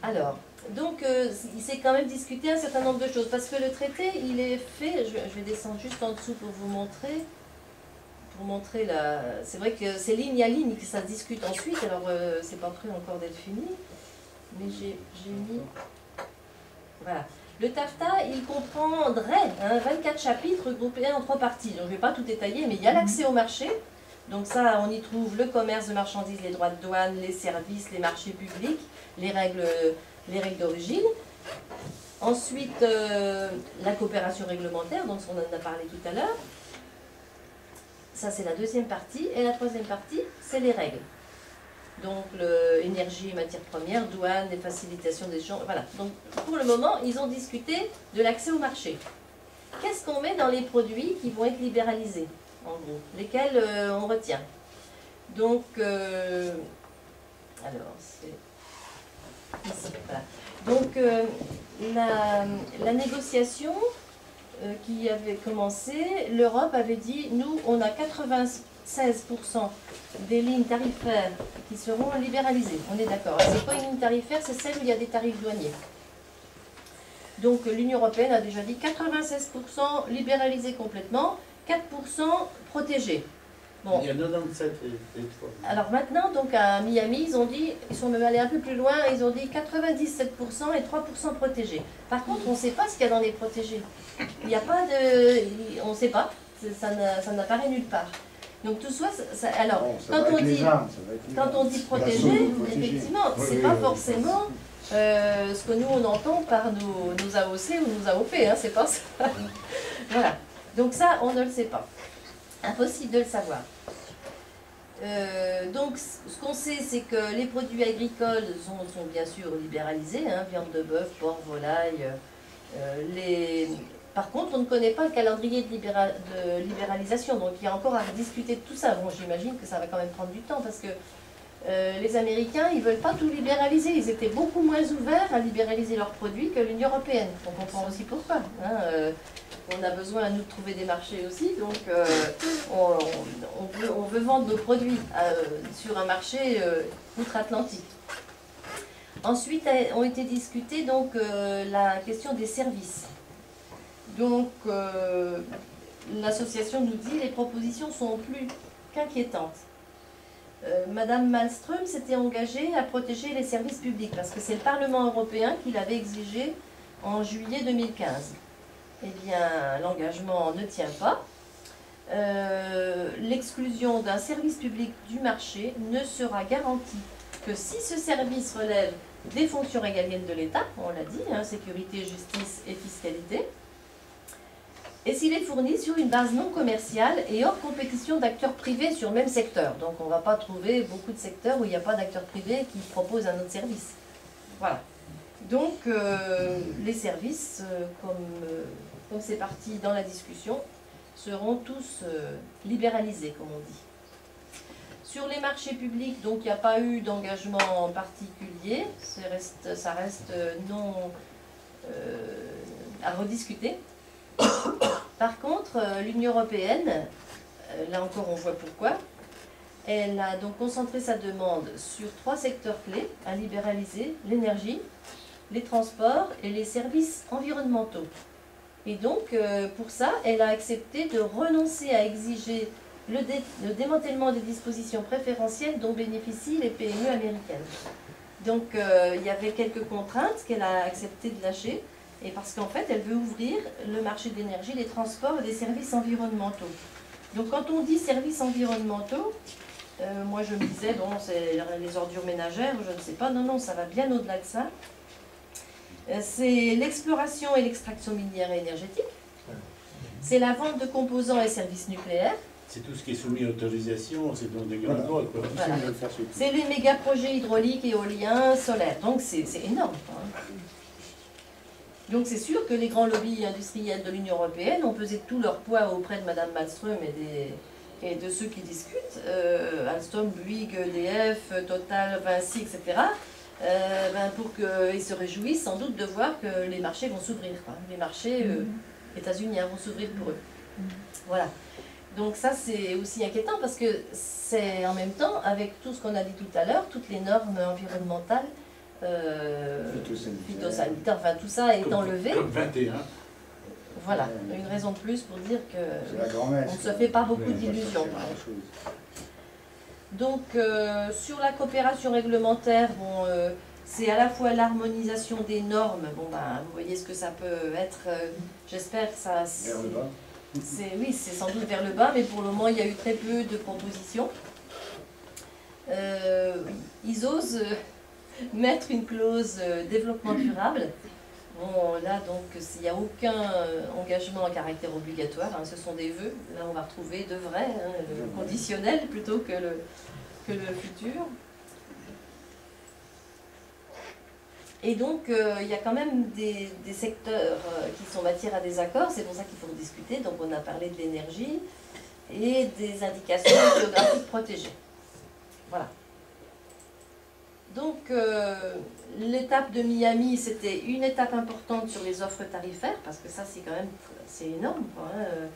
Alors, donc il s'est quand même discuté un certain nombre de choses, parce que le traité, il est fait, je vais descendre juste en dessous pour vous montrer. C'est vrai que c'est ligne à ligne que ça se discute ensuite, alors c'est pas prêt encore d'être fini, mais j'ai mis... Voilà. Le TAFTA, il comprendrait 24 chapitres regroupés en 3 parties. Donc je ne vais pas tout détailler, mais il y a l'accès au marché. Donc ça, on y trouve le commerce de marchandises, les droits de douane, les services, les marchés publics, les règles d'origine. Ensuite, la coopération réglementaire, donc on en a parlé tout à l'heure. Ça, c'est la deuxième partie. Et la troisième partie, c'est les règles. Donc, énergie et matières premières, douane, et facilitation des échanges. Voilà. Donc, pour le moment, ils ont discuté de l'accès au marché. Qu'est-ce qu'on met dans les produits qui vont être libéralisés, en gros? Lesquels on retient? Donc, alors, c'est ici. Voilà. Donc, la négociation qui avait commencé, l'Europe avait dit, nous, on a 80 96% des lignes tarifaires qui seront libéralisées. On est d'accord. C'est quoi une ligne tarifaire? C'est celle où il y a des tarifs douaniers. Donc l'Union européenne a déjà dit 96% libéralisés complètement, 4% protégés. Bon. Il y a 97 et 3. Alors maintenant, donc à Miami, ils sont même allés un peu plus loin, ils ont dit 97% et 3% protégés. Par contre, on ne sait pas ce qu'il y a dans les protégés. Il n'y a pas de... On ne sait pas, ça n'apparaît nulle part. Donc tout ça, alors, Bon, quand on dit protégé, effectivement, c'est pas forcément ce que nous on entend par nos AOC ou nos AOP, hein, c'est pas ça. Voilà, donc ça, on ne le sait pas. Impossible de le savoir. Donc, ce qu'on sait, c'est que les produits agricoles sont bien sûr libéralisés, hein, viande de bœuf, porc, volaille. Par contre, on ne connaît pas le calendrier de libéralisation, donc il y a encore à discuter de tout ça. Bon, j'imagine que ça va quand même prendre du temps, parce que les Américains, ils ne veulent pas tout libéraliser. Ils étaient beaucoup moins ouverts à libéraliser leurs produits que l'Union européenne. On comprend aussi pourquoi. Hein, on a besoin, nous, de trouver des marchés aussi, donc on veut vendre nos produits sur un marché outre-Atlantique. Ensuite, ont été discutées donc, la question des services. Donc, l'association nous dit que les propositions sont plus qu'inquiétantes. Madame Malmström s'était engagée à protéger les services publics, parce que c'est le Parlement européen qui l'avait exigé en juillet 2015. Eh bien, l'engagement ne tient pas. L'exclusion d'un service public du marché ne sera garantie que si ce service relève des fonctions régaliennes de l'État, on l'a dit, hein, sécurité, justice et fiscalité, et s'il est fourni sur une base non commerciale et hors compétition d'acteurs privés sur le même secteur. Donc on ne va pas trouver beaucoup de secteurs où il n'y a pas d'acteurs privés qui proposent un autre service. Voilà. Donc les services, comme c'est parti dans la discussion, seront tous libéralisés, comme on dit. Sur les marchés publics, donc il n'y a pas eu d'engagement particulier, ça reste non à rediscuter. Par contre, l'Union européenne, là encore on voit pourquoi, elle a donc concentré sa demande sur 3 secteurs clés à libéraliser: l'énergie, les transports et les services environnementaux. Et donc, pour ça, elle a accepté de renoncer à exiger le démantèlement des dispositions préférentielles dont bénéficient les PME américaines. Donc, il y avait quelques contraintes qu'elle a accepté de lâcher, et parce qu'en fait, elle veut ouvrir le marché de l'énergie, des transports et des services environnementaux. Donc, quand on dit services environnementaux, moi je me disais, bon, c'est les ordures ménagères, je ne sais pas, non, ça va bien au-delà de ça. C'est l'exploration et l'extraction minière et énergétique. C'est la vente de composants et services nucléaires. C'est tout ce qui est soumis à autorisation, c'est donc des grands droits. Voilà. C'est les méga projets hydrauliques, éoliens, solaires. Donc c'est énorme. Hein. Donc c'est sûr que les grands lobbies industriels de l'Union européenne ont pesé tout leur poids auprès de Mme Malmström et de ceux qui discutent, Alstom, Bouygues, EDF, Total, Vinci, etc., pour qu'ils se réjouissent sans doute de voir que les marchés vont s'ouvrir. Les marchés états-uniens vont s'ouvrir pour eux. Voilà. Donc ça c'est aussi inquiétant parce que c'est en même temps, avec tout ce qu'on a dit tout à l'heure, toutes les normes environnementales, phytosanitaires, enfin tout ça est enlevé. Comme 21. Voilà, une raison de plus pour dire qu'on ne se fait pas beaucoup d'illusions. Donc, sur la coopération réglementaire, bon, c'est à la fois l'harmonisation des normes. Bon, ben, vous voyez ce que ça peut être. J'espère que ça... Oui, c'est sans doute vers le bas, mais pour le moment, il y a eu très peu de propositions. Ils osent mettre une clause développement durable. Bon, là, donc, s'il n'y a aucun engagement à caractère obligatoire, hein, ce sont des vœux. Là, on va retrouver de vrai, hein, le conditionnel plutôt que le futur. Et donc, il y a quand même des secteurs qui sont matière à désaccord, c'est pour ça qu'il faut discuter. Donc, on a parlé de l'énergie et des indications géographiques protégées. Voilà. Donc, l'étape de Miami, c'était une étape importante sur les offres tarifaires, parce que ça, c'est quand même énorme, quoi, hein.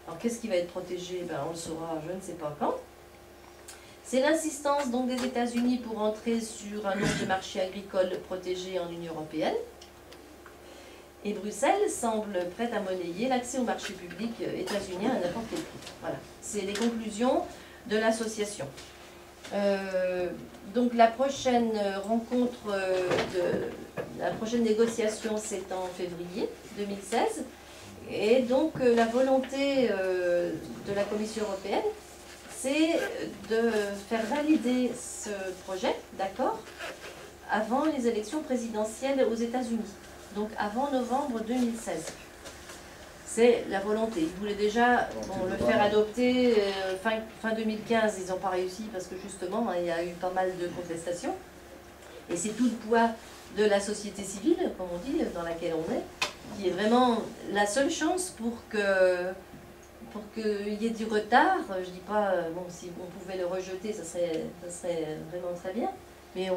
Alors qu'est-ce qui va être protégé? On le saura, je ne sais pas quand. C'est l'insistance donc des États-Unis pour entrer sur un nombre de marchés agricoles protégés en Union européenne. Et Bruxelles semble prête à monnayer l'accès au marché public états-unien à n'importe quel prix. Voilà, c'est les conclusions de l'association. Donc la prochaine rencontre, la prochaine négociation, c'est en février 2016. Et donc la volonté de la Commission européenne, c'est de faire valider ce projet d'accord avant les élections présidentielles aux États-Unis, donc avant novembre 2016. C'est la volonté. Ils voulaient déjà le faire adopter fin 2015, ils n'ont pas réussi parce que justement il y a eu pas mal de contestations. Et c'est tout le poids de la société civile, comme on dit, dans laquelle on est, qui est vraiment la seule chance pour qu'il y ait du retard. Je ne dis pas, si on pouvait le rejeter, ça serait vraiment très bien, mais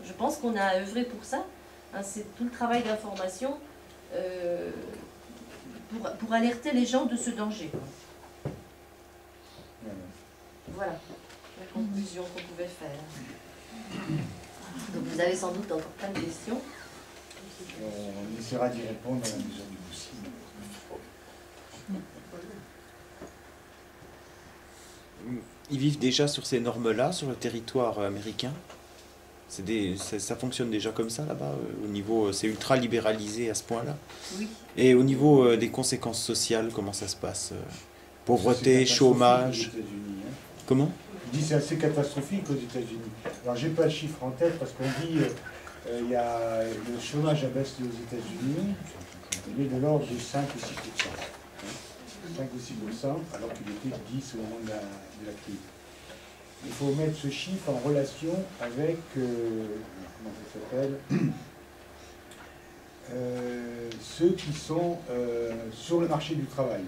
je pense qu'on a œuvré pour ça. Hein, c'est tout le travail d'information pour alerter les gens de ce danger. Voilà la conclusion qu'on pouvait faire. Donc vous avez sans doute encore plein de questions. On essaiera d'y répondre à la mesure du possible. Ils vivent déjà sur ces normes-là, sur le territoire américain? Ça fonctionne déjà comme ça là-bas, au niveau, c'est ultra libéralisé à ce point-là. Oui. Et au niveau des conséquences sociales, comment ça se passe? Pauvreté, chômage. Comment? Je dis c'est assez catastrophique aux États-Unis. Alors j'ai pas le chiffre en tête parce qu'on dit il y a le chômage a baissé aux États-Unis, il est de l'ordre de 5 ou 6%. 5 ou 6%, alors qu'il était 10 au moment de la crise. Il faut mettre ce chiffre en relation avec, comment ça s'appelle, ceux qui sont sur le marché du travail.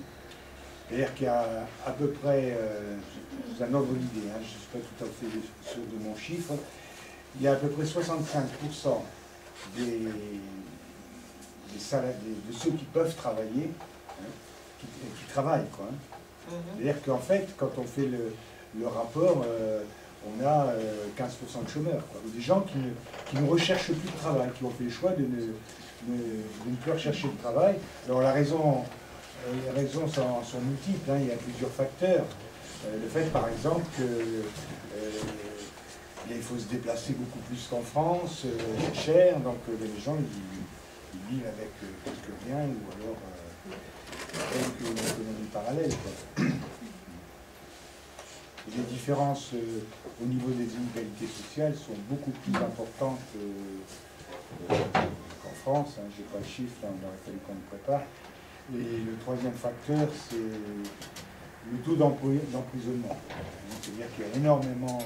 C'est-à-dire qu'il y a à peu près, je vous en ordre d'idée, je ne suis pas tout à fait sûr de mon chiffre, il y a à peu près 65% de ceux qui peuvent travailler, qui travaillent, quoi. C'est-à-dire qu'en fait, quand on fait le rapport, on a 15% de chômeurs, quoi. Des gens qui ne recherchent plus de travail, qui ont fait le choix de ne plus rechercher de travail. Alors les raisons sont multiples, il y a plusieurs facteurs. Le fait, par exemple, qu'il faut se déplacer beaucoup plus qu'en France, c'est cher, donc les gens ils vivent avec quelques biens ou alors avec une économie parallèle, quoi. Les différences au niveau des inégalités sociales sont beaucoup plus importantes qu'en France. Je n'ai pas le chiffre, il aurait fallu qu'on le prépare. Et le troisième facteur, c'est le taux d'emprisonnement. C'est-à-dire qu'il y a énormément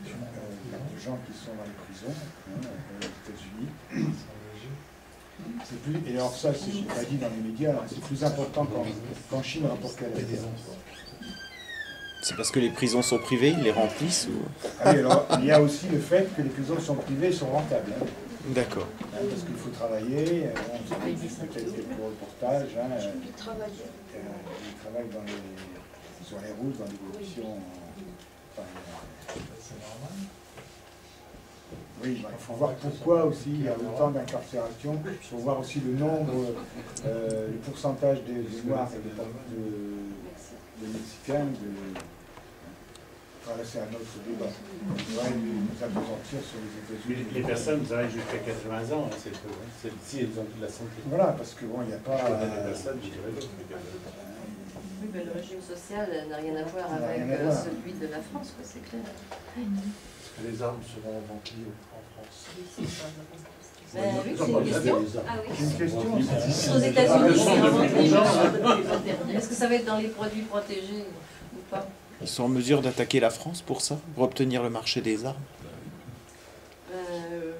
de gens qui sont dans les prisons aux États-Unis. Et alors ça, je n'ai pas dit dans les médias, c'est plus important qu'en Chine rapporté à la terre. C'est parce que les prisons sont privées, ils les remplissent ou... Ah oui, alors il y a aussi le fait que les prisons sont privées et sont rentables. D'accord. Parce qu'il faut travailler, vous avez vu peut-être quelques reportages, ils travaillent sur les routes, dans les conditions... Oui, il faut voir pourquoi aussi il y a autant d'incarcération, il faut voir aussi le nombre, le pourcentage des Noirs et des Mexicains. Voilà, c'est un autre débat. Ouais, nous appesantir sur les États-Unis. Les personnes travaillent jusqu'à 80 ans, c'est peu. Si elles ont de la santé. Voilà, parce que bon, il n'y a pas... des personnes, je dirais d'autres. Oui, mais le régime social n'a rien à voir avec celui de la France, c'est clair. Est-ce que les armes seront vendues en France? Oui, c'est une question. Ah oui. C'est une question. Aux États-Unis, c'est inventé. Est-ce que ça va être dans les produits protégés ou pas? Ils sont en mesure d'attaquer la France pour ça, pour obtenir le marché des armes?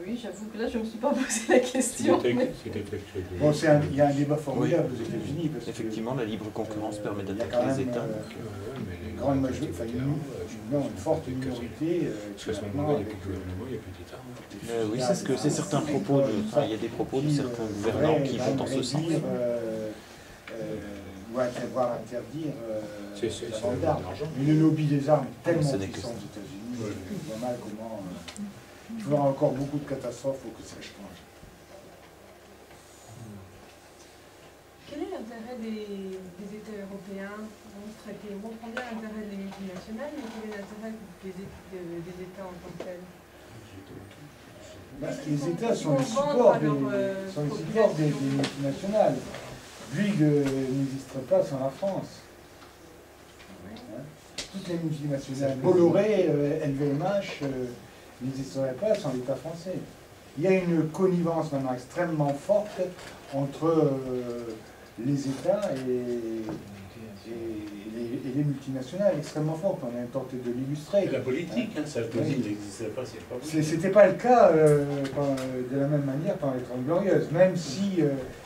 Oui, j'avoue que là, je ne me suis pas posé la question. Bon, il y a un débat formidable aux États-Unis. Effectivement, la libre concurrence permet d'attaquer les États. Une grande majorité, enfin une forte minorité, oui, c'est ce que c'est certains propos. Il y a des propos de certains gouvernants qui vont dans ce sens. Ou doit avoir interdire C'est la vente d'armes. Mais le lobby des armes est tellement puissant aux États-Unis, je vois mal comment. Il faudra encore beaucoup de catastrophes pour que ça change. Quel est l'intérêt des États européens dans ce traité? On comprend bien l'intérêt des multinationales, mais quel est l'intérêt des États en tant que tels? Les États sont les supports des multinationales. Bouygues n'existerait pas sans la France. Hein? Toutes les multinationales, Bolloré, LVMH, n'existeraient pas sans l'État français. Il y a une connivence maintenant extrêmement forte entre les États et les multinationales, extrêmement forte. On a tenté de l'illustrer. La politique, hein, Sarkozy n'existait pas, c'est pas possible. C'était pas le cas de la même manière pendant les 30 Glorieuses, même si,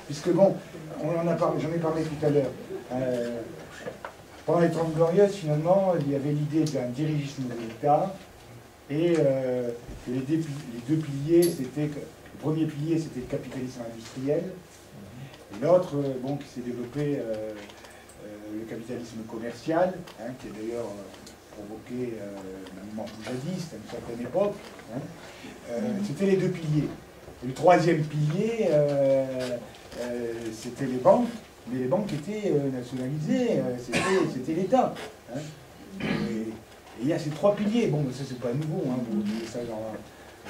puisque bon, j'en ai parlé tout à l'heure. Pendant les 30 Glorieuses, finalement, il y avait l'idée d'un dirigisme de l'État, et les deux piliers, c'était, le premier pilier, c'était le capitalisme industriel, et l'autre, bon, qui s'est développé, le capitalisme commercial, hein, qui a d'ailleurs provoqué un mouvement bourgeoisiste à une certaine époque. Hein. C'était les deux piliers. Et le troisième pilier, c'était les banques, mais les banques étaient nationalisées, c'était l'État. Hein. Et il y a ces trois piliers. Bon, ça c'est pas nouveau, hein, vous dites ça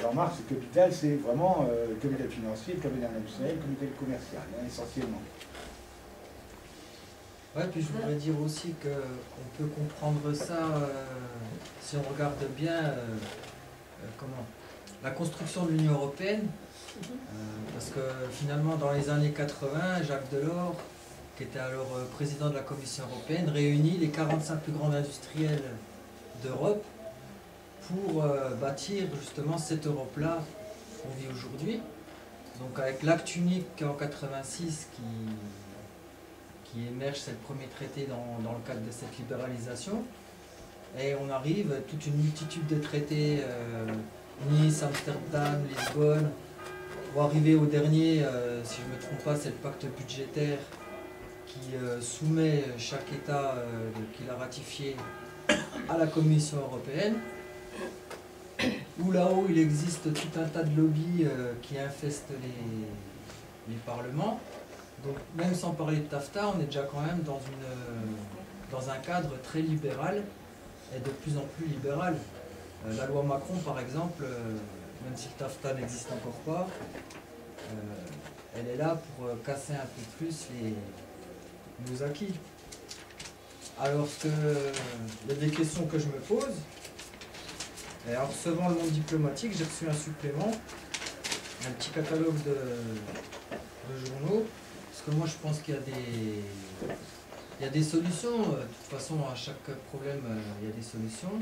Jean-Marc, le capital, c'est vraiment le capital financier, le capital industriel, le capital commercial, hein, essentiellement. Ouais, puis je voudrais dire aussi qu'on peut comprendre ça si on regarde bien la construction de l'Union européenne, parce que finalement dans les années 80, Jacques Delors, qui était alors président de la Commission européenne, réunit les 45 plus grands industriels d'Europe pour bâtir justement cette Europe-là qu'on vit aujourd'hui. Donc avec l'acte unique en 86 qui émerge, c'est le premier traité dans le cadre de cette libéralisation. Et on arrive à toute une multitude de traités, Nice, Amsterdam, Lisbonne, pour arriver au dernier, si je ne me trompe pas, c'est le pacte budgétaire qui soumet chaque État qu'il a ratifié à la Commission européenne, où là-haut il existe tout un tas de lobbies qui infestent les parlements. Donc même sans parler de TAFTA, on est déjà quand même dans un cadre très libéral et de plus en plus libéral. La loi Macron par exemple, même si le TAFTA n'existe encore pas, elle est là pour casser un peu plus nos acquis. Alors que il y a des questions que je me pose, et en recevant le Monde diplomatique, j'ai reçu un supplément, un petit catalogue de journaux. Parce que moi je pense qu'il y a des solutions, de toute façon à chaque problème il y a des solutions.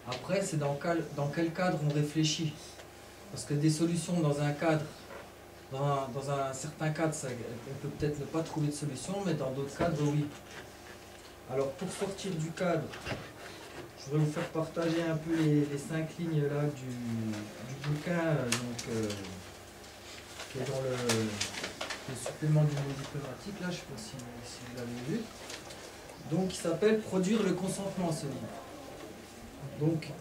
Après c'est dans quel cadre on réfléchit. Parce que des solutions dans un cadre, dans un certain cadre, on peut peut-être ne pas trouver de solution, mais dans d'autres cadres oui. Alors pour sortir du cadre, je voudrais vous faire partager un peu les 5 lignes là du bouquin qui est dans le supplément du Monde diplomatique, là, je ne sais pas si vous l'avez vu. Donc, il s'appelle « Produire le consentement », ce livre. Donc,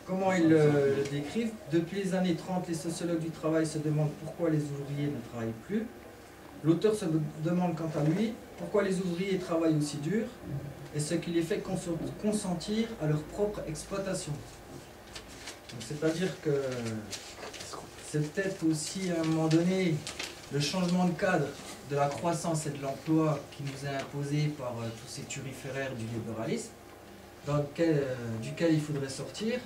comment ils le décrivent? Depuis les années 30, les sociologues du travail se demandent pourquoi les ouvriers ne travaillent plus. L'auteur se demande quant à lui pourquoi les ouvriers travaillent aussi dur et ce qui les fait consentir à leur propre exploitation. C'est-à-dire que c'est peut-être aussi à un moment donné le changement de cadre de la croissance et de l'emploi qui nous est imposé par tous ces turiféraires du libéralisme, duquel il faudrait sortir.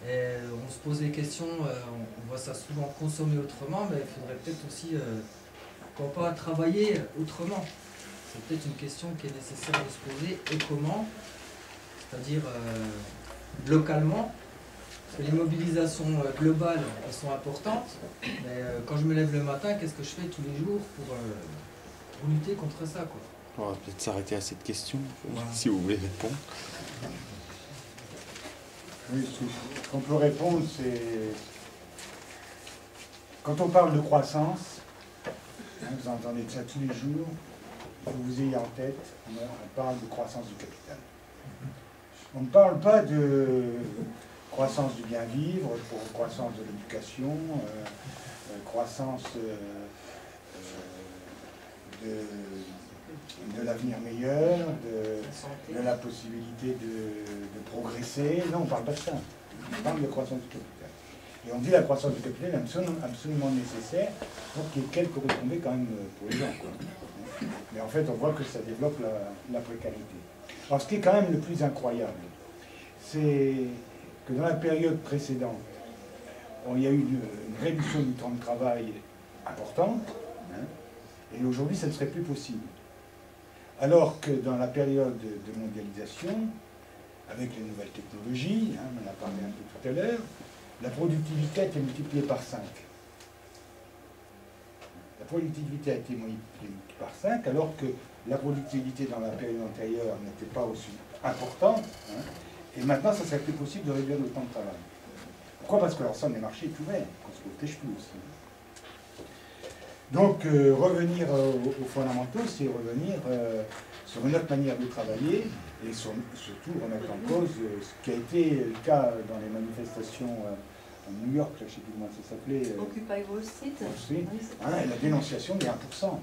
Et on se pose des questions, on voit ça souvent consommer autrement, mais il faudrait peut-être aussi, pourquoi pas, travailler autrement. C'est peut-être une question qui est nécessaire de se poser, et comment, c'est-à-dire localement. Parce que les mobilisations globales, elles sont importantes, mais quand je me lève le matin, qu'est-ce que je fais tous les jours pour lutter contre ça, quoi. On va peut-être s'arrêter à cette question, voilà. Si vous voulez répondre. Oui, ce qu'on peut répondre, c'est... Quand on parle de croissance, hein, vous entendez ça tous les jours, que vous ayez en tête, on parle de croissance du capital. On ne parle pas de croissance du bien vivre, pour croissance de l'éducation, croissance de l'avenir meilleur, de la possibilité de progresser. Non, on ne parle pas de ça. On parle de croissance du capital. Et on dit la croissance du capital est absolument nécessaire pour qu'il y ait quelques retombées quand même pour les gens, quoi. Mais en fait, on voit que ça développe la précarité. Alors, ce qui est quand même le plus incroyable, c'est que dans la période précédente, il y a eu une réduction du temps de travail importante, hein, et aujourd'hui, ça ne serait plus possible. Alors que dans la période de mondialisation, avec les nouvelles technologies, hein, on en a parlé un peu tout à l'heure, la productivité a été multipliée par 5. La productivité a été multipliée par 5, alors que la productivité dans la période antérieure n'était pas aussi importante. Hein, et maintenant, ça serait plus possible de réduire le temps de travail. Pourquoi? Parce que l'ensemble des marchés est ouvert, qu'on se protège plus aussi. Donc, revenir aux fondamentaux, c'est revenir sur une autre manière de travailler et surtout remettre en cause ce qui a été le cas dans les manifestations à New York, je ne sais plus comment ça s'appelait. Occupy Wall Street. Wall Street, hein, la dénonciation des 1%. Hein,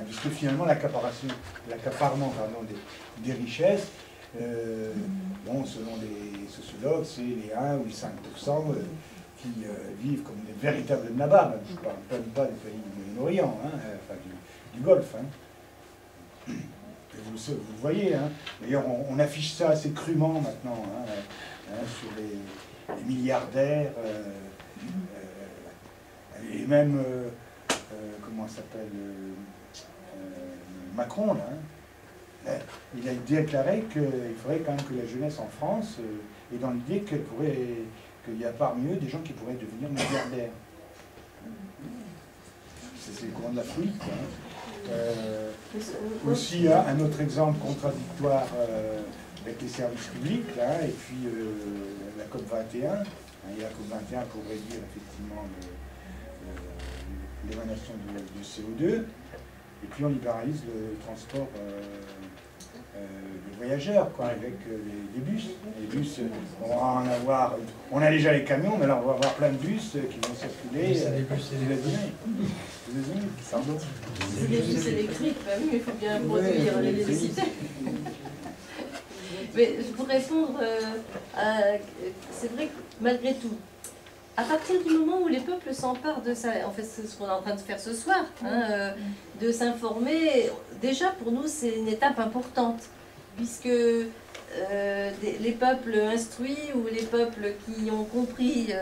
puisque finalement, l'accaparement des richesses, bon, selon les sociologues, c'est les 1 ou les 5% qui vivent comme des véritables nababs. Je ne parle pas des pays du Moyen-Orient, hein, enfin du Golfe. Hein. Vous le voyez, hein. D'ailleurs on affiche ça assez crûment maintenant, hein, sur les milliardaires, et même, comment s'appelle, Macron, là, hein. Il a déclaré qu'il faudrait quand même que la jeunesse en France ait dans l'idée qu'il y a parmi eux des gens qui pourraient devenir milliardaires. C'est le courant de la folie, quoi, hein. Aussi, un autre exemple contradictoire avec les services publics, là, et puis la COP21. Hein, il y a la COP21 pour réduire effectivement l'émanation du CO2, et puis on libéralise le transport de voyageurs, quoi, avec les bus. Les bus, on va en avoir. On a déjà les camions, mais là on va avoir plein de bus qui vont circuler. C'est des bus Pardon. C'est des bus électriques, bah oui, mais il faut bien produire l'électricité. Mais pour répondre, c'est vrai que malgré tout, à partir du moment où les peuples s'emparent de ça, en fait c'est ce qu'on est en train de faire ce soir, hein, de s'informer, déjà pour nous c'est une étape importante, puisque les peuples instruits ou les peuples qui ont compris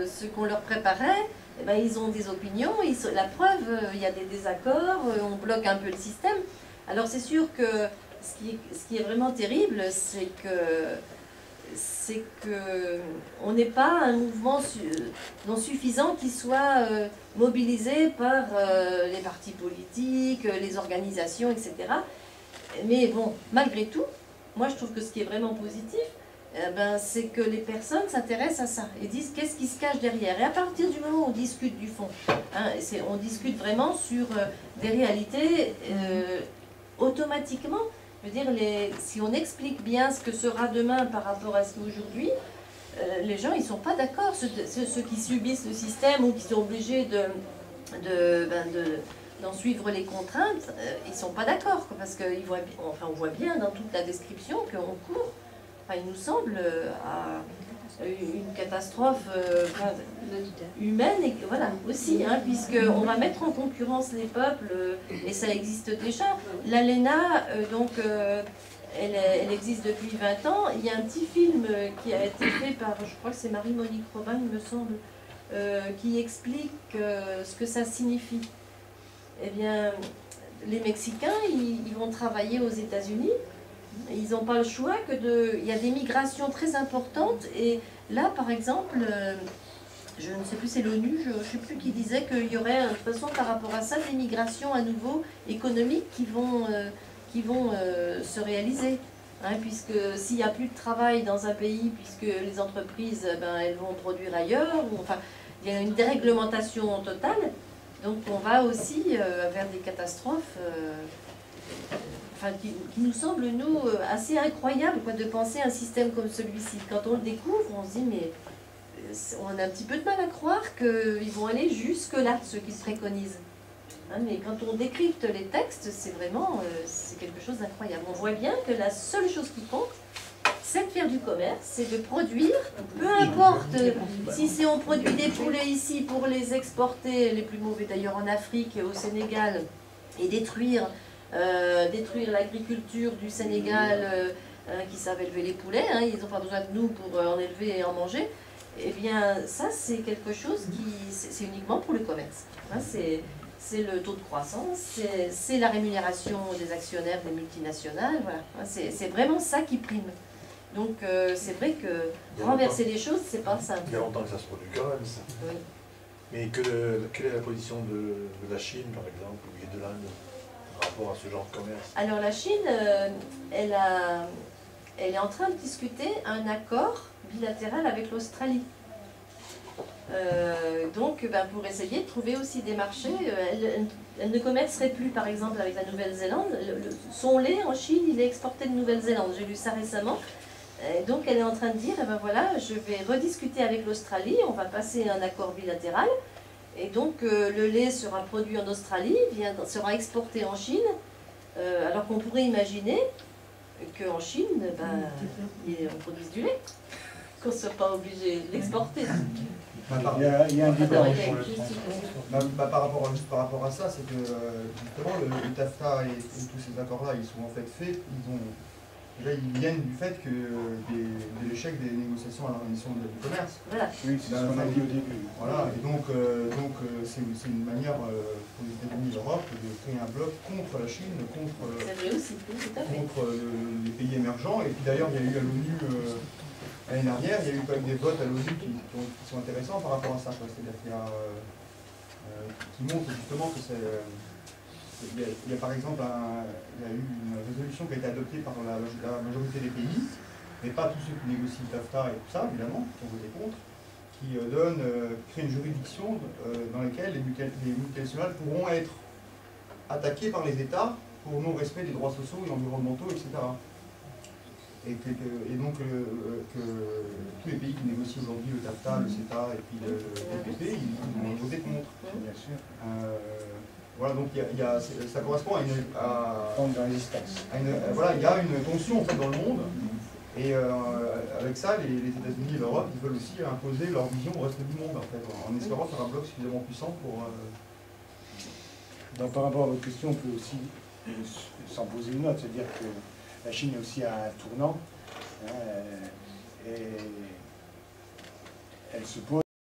ce qu'on leur préparait, eh ben, ils ont des opinions, la preuve, il y a des désaccords, on bloque un peu le système. Alors c'est sûr que ce qui est vraiment terrible, c'est que on n'est pas un mouvement non suffisant qui soit mobilisé par les partis politiques, les organisations, etc. Mais bon, malgré tout, moi je trouve que ce qui est vraiment positif, c'est que les personnes s'intéressent à ça et disent qu'est-ce qui se cache derrière. Et à partir du moment où on discute du fond, hein, on discute vraiment sur des réalités, automatiquement, je veux dire, si on explique bien ce que sera demain par rapport à ce qu'aujourd'hui, les gens ils ne sont pas d'accord, ceux qui subissent le système ou qui sont obligés d'en suivre les contraintes, ils ne sont pas d'accord, parce qu'on voit bien dans toute la description qu'on court, enfin, il nous semble, à une catastrophe humaine, et voilà, aussi, hein, puisqu'on va mettre en concurrence les peuples, et ça existe déjà. L'ALENA, donc, elle existe depuis 20 ans. Il y a un petit film qui a été fait par, je crois que c'est Marie-Monique Robin, il me semble, qui explique ce que ça signifie. Eh bien, les Mexicains, ils vont travailler aux États-Unis. Ils n'ont pas le choix il y a des migrations très importantes. Et là, par exemple, je ne sais plus, c'est l'ONU, je ne sais plus, qui disait qu'il y aurait, de toute façon, par rapport à ça, des migrations à nouveau économiques qui vont se réaliser. Hein, puisque s'il n'y a plus de travail dans un pays, puisque les entreprises, elles vont produire ailleurs, enfin, il y a une déréglementation totale. Donc on va aussi vers des catastrophes enfin, qui nous semble, nous, assez incroyable quoi, de penser à un système comme celui-ci. Quand on le découvre, on se dit, mais on a un petit peu de mal à croire qu'ils vont aller jusque-là, ceux qui préconisent. Hein, mais quand on décrypte les textes, c'est vraiment c'est quelque chose d'incroyable. On voit bien que la seule chose qui compte, c'est de faire du commerce, c'est de produire, peu importe si on produit des poulets ici pour les exporter, les plus mauvais d'ailleurs en Afrique, au Sénégal, et détruire l'agriculture du Sénégal qui savent élever les poulets, hein, ils n'ont pas besoin de nous pour en élever et en manger, eh bien ça c'est quelque chose qui, c'est uniquement pour le commerce. Hein, c'est le taux de croissance, c'est la rémunération des actionnaires des multinationales, voilà. C'est vraiment ça qui prime. Donc c'est vrai que renverser les choses, c'est pas simple. Il y a longtemps que ça se produit quand même, ça. Oui. Mais quelle est la position de la Chine, par exemple, ou de l'Inde, par rapport à ce genre de commerce? Alors la Chine, elle est en train de discuter un accord bilatéral avec l'Australie. Donc pour essayer de trouver aussi des marchés, elle ne commercerait plus par exemple avec la Nouvelle-Zélande. Son lait en Chine, il est exporté de Nouvelle-Zélande, j'ai lu ça récemment. Donc elle est en train de dire, eh ben voilà, je vais rediscuter avec l'Australie, on va passer un accord bilatéral, et donc le lait sera produit en Australie, sera exporté en Chine, alors qu'on pourrait imaginer qu'en Chine, on produise du lait, qu'on ne soit pas obligé de l'exporter. Il y a un débat par rapport à ça, c'est que justement le TAFTA et tous ces accords-là, ils sont en fait faits, ils viennent du fait que de l'échec des négociations à l'Organisation mondiale du commerce. Voilà. Oui, c'est ce qu'on a dit au début. Voilà, et donc c'est une manière pour les États-Unis et l'Europe de créer un bloc contre la Chine, contre les pays émergents. Et puis d'ailleurs, il y a eu à l'ONU l'année dernière, il y a eu quand même des votes à l'ONU qui sont intéressants par rapport à ça. C'est-à-dire qu'il y a qui montrent justement que c'est. Il y a par exemple il y a eu une résolution qui a été adoptée par la majorité des pays, mais pas tous ceux qui négocient le TAFTA et tout ça, évidemment, qui ont voté contre, qui crée une juridiction dans laquelle les multinationales pourront être attaquées par les États pour non-respect des droits sociaux et environnementaux, etc. Et donc tous les pays qui négocient aujourd'hui le TAFTA, le CETA et puis le TPP, ils vont voter contre. Bien sûr. Voilà, donc ça correspond à une forme de résistance. Voilà, il y a une tension en fait, dans le monde, et avec ça, les États-Unis et l'Europe, ils veulent aussi imposer leur vision au reste du monde, en fait, en espérant faire un bloc suffisamment puissant pour. Donc par rapport à votre question, on peut aussi s'en poser une autre, c'est-à-dire que la Chine est aussi à un tournant, et elle se pose.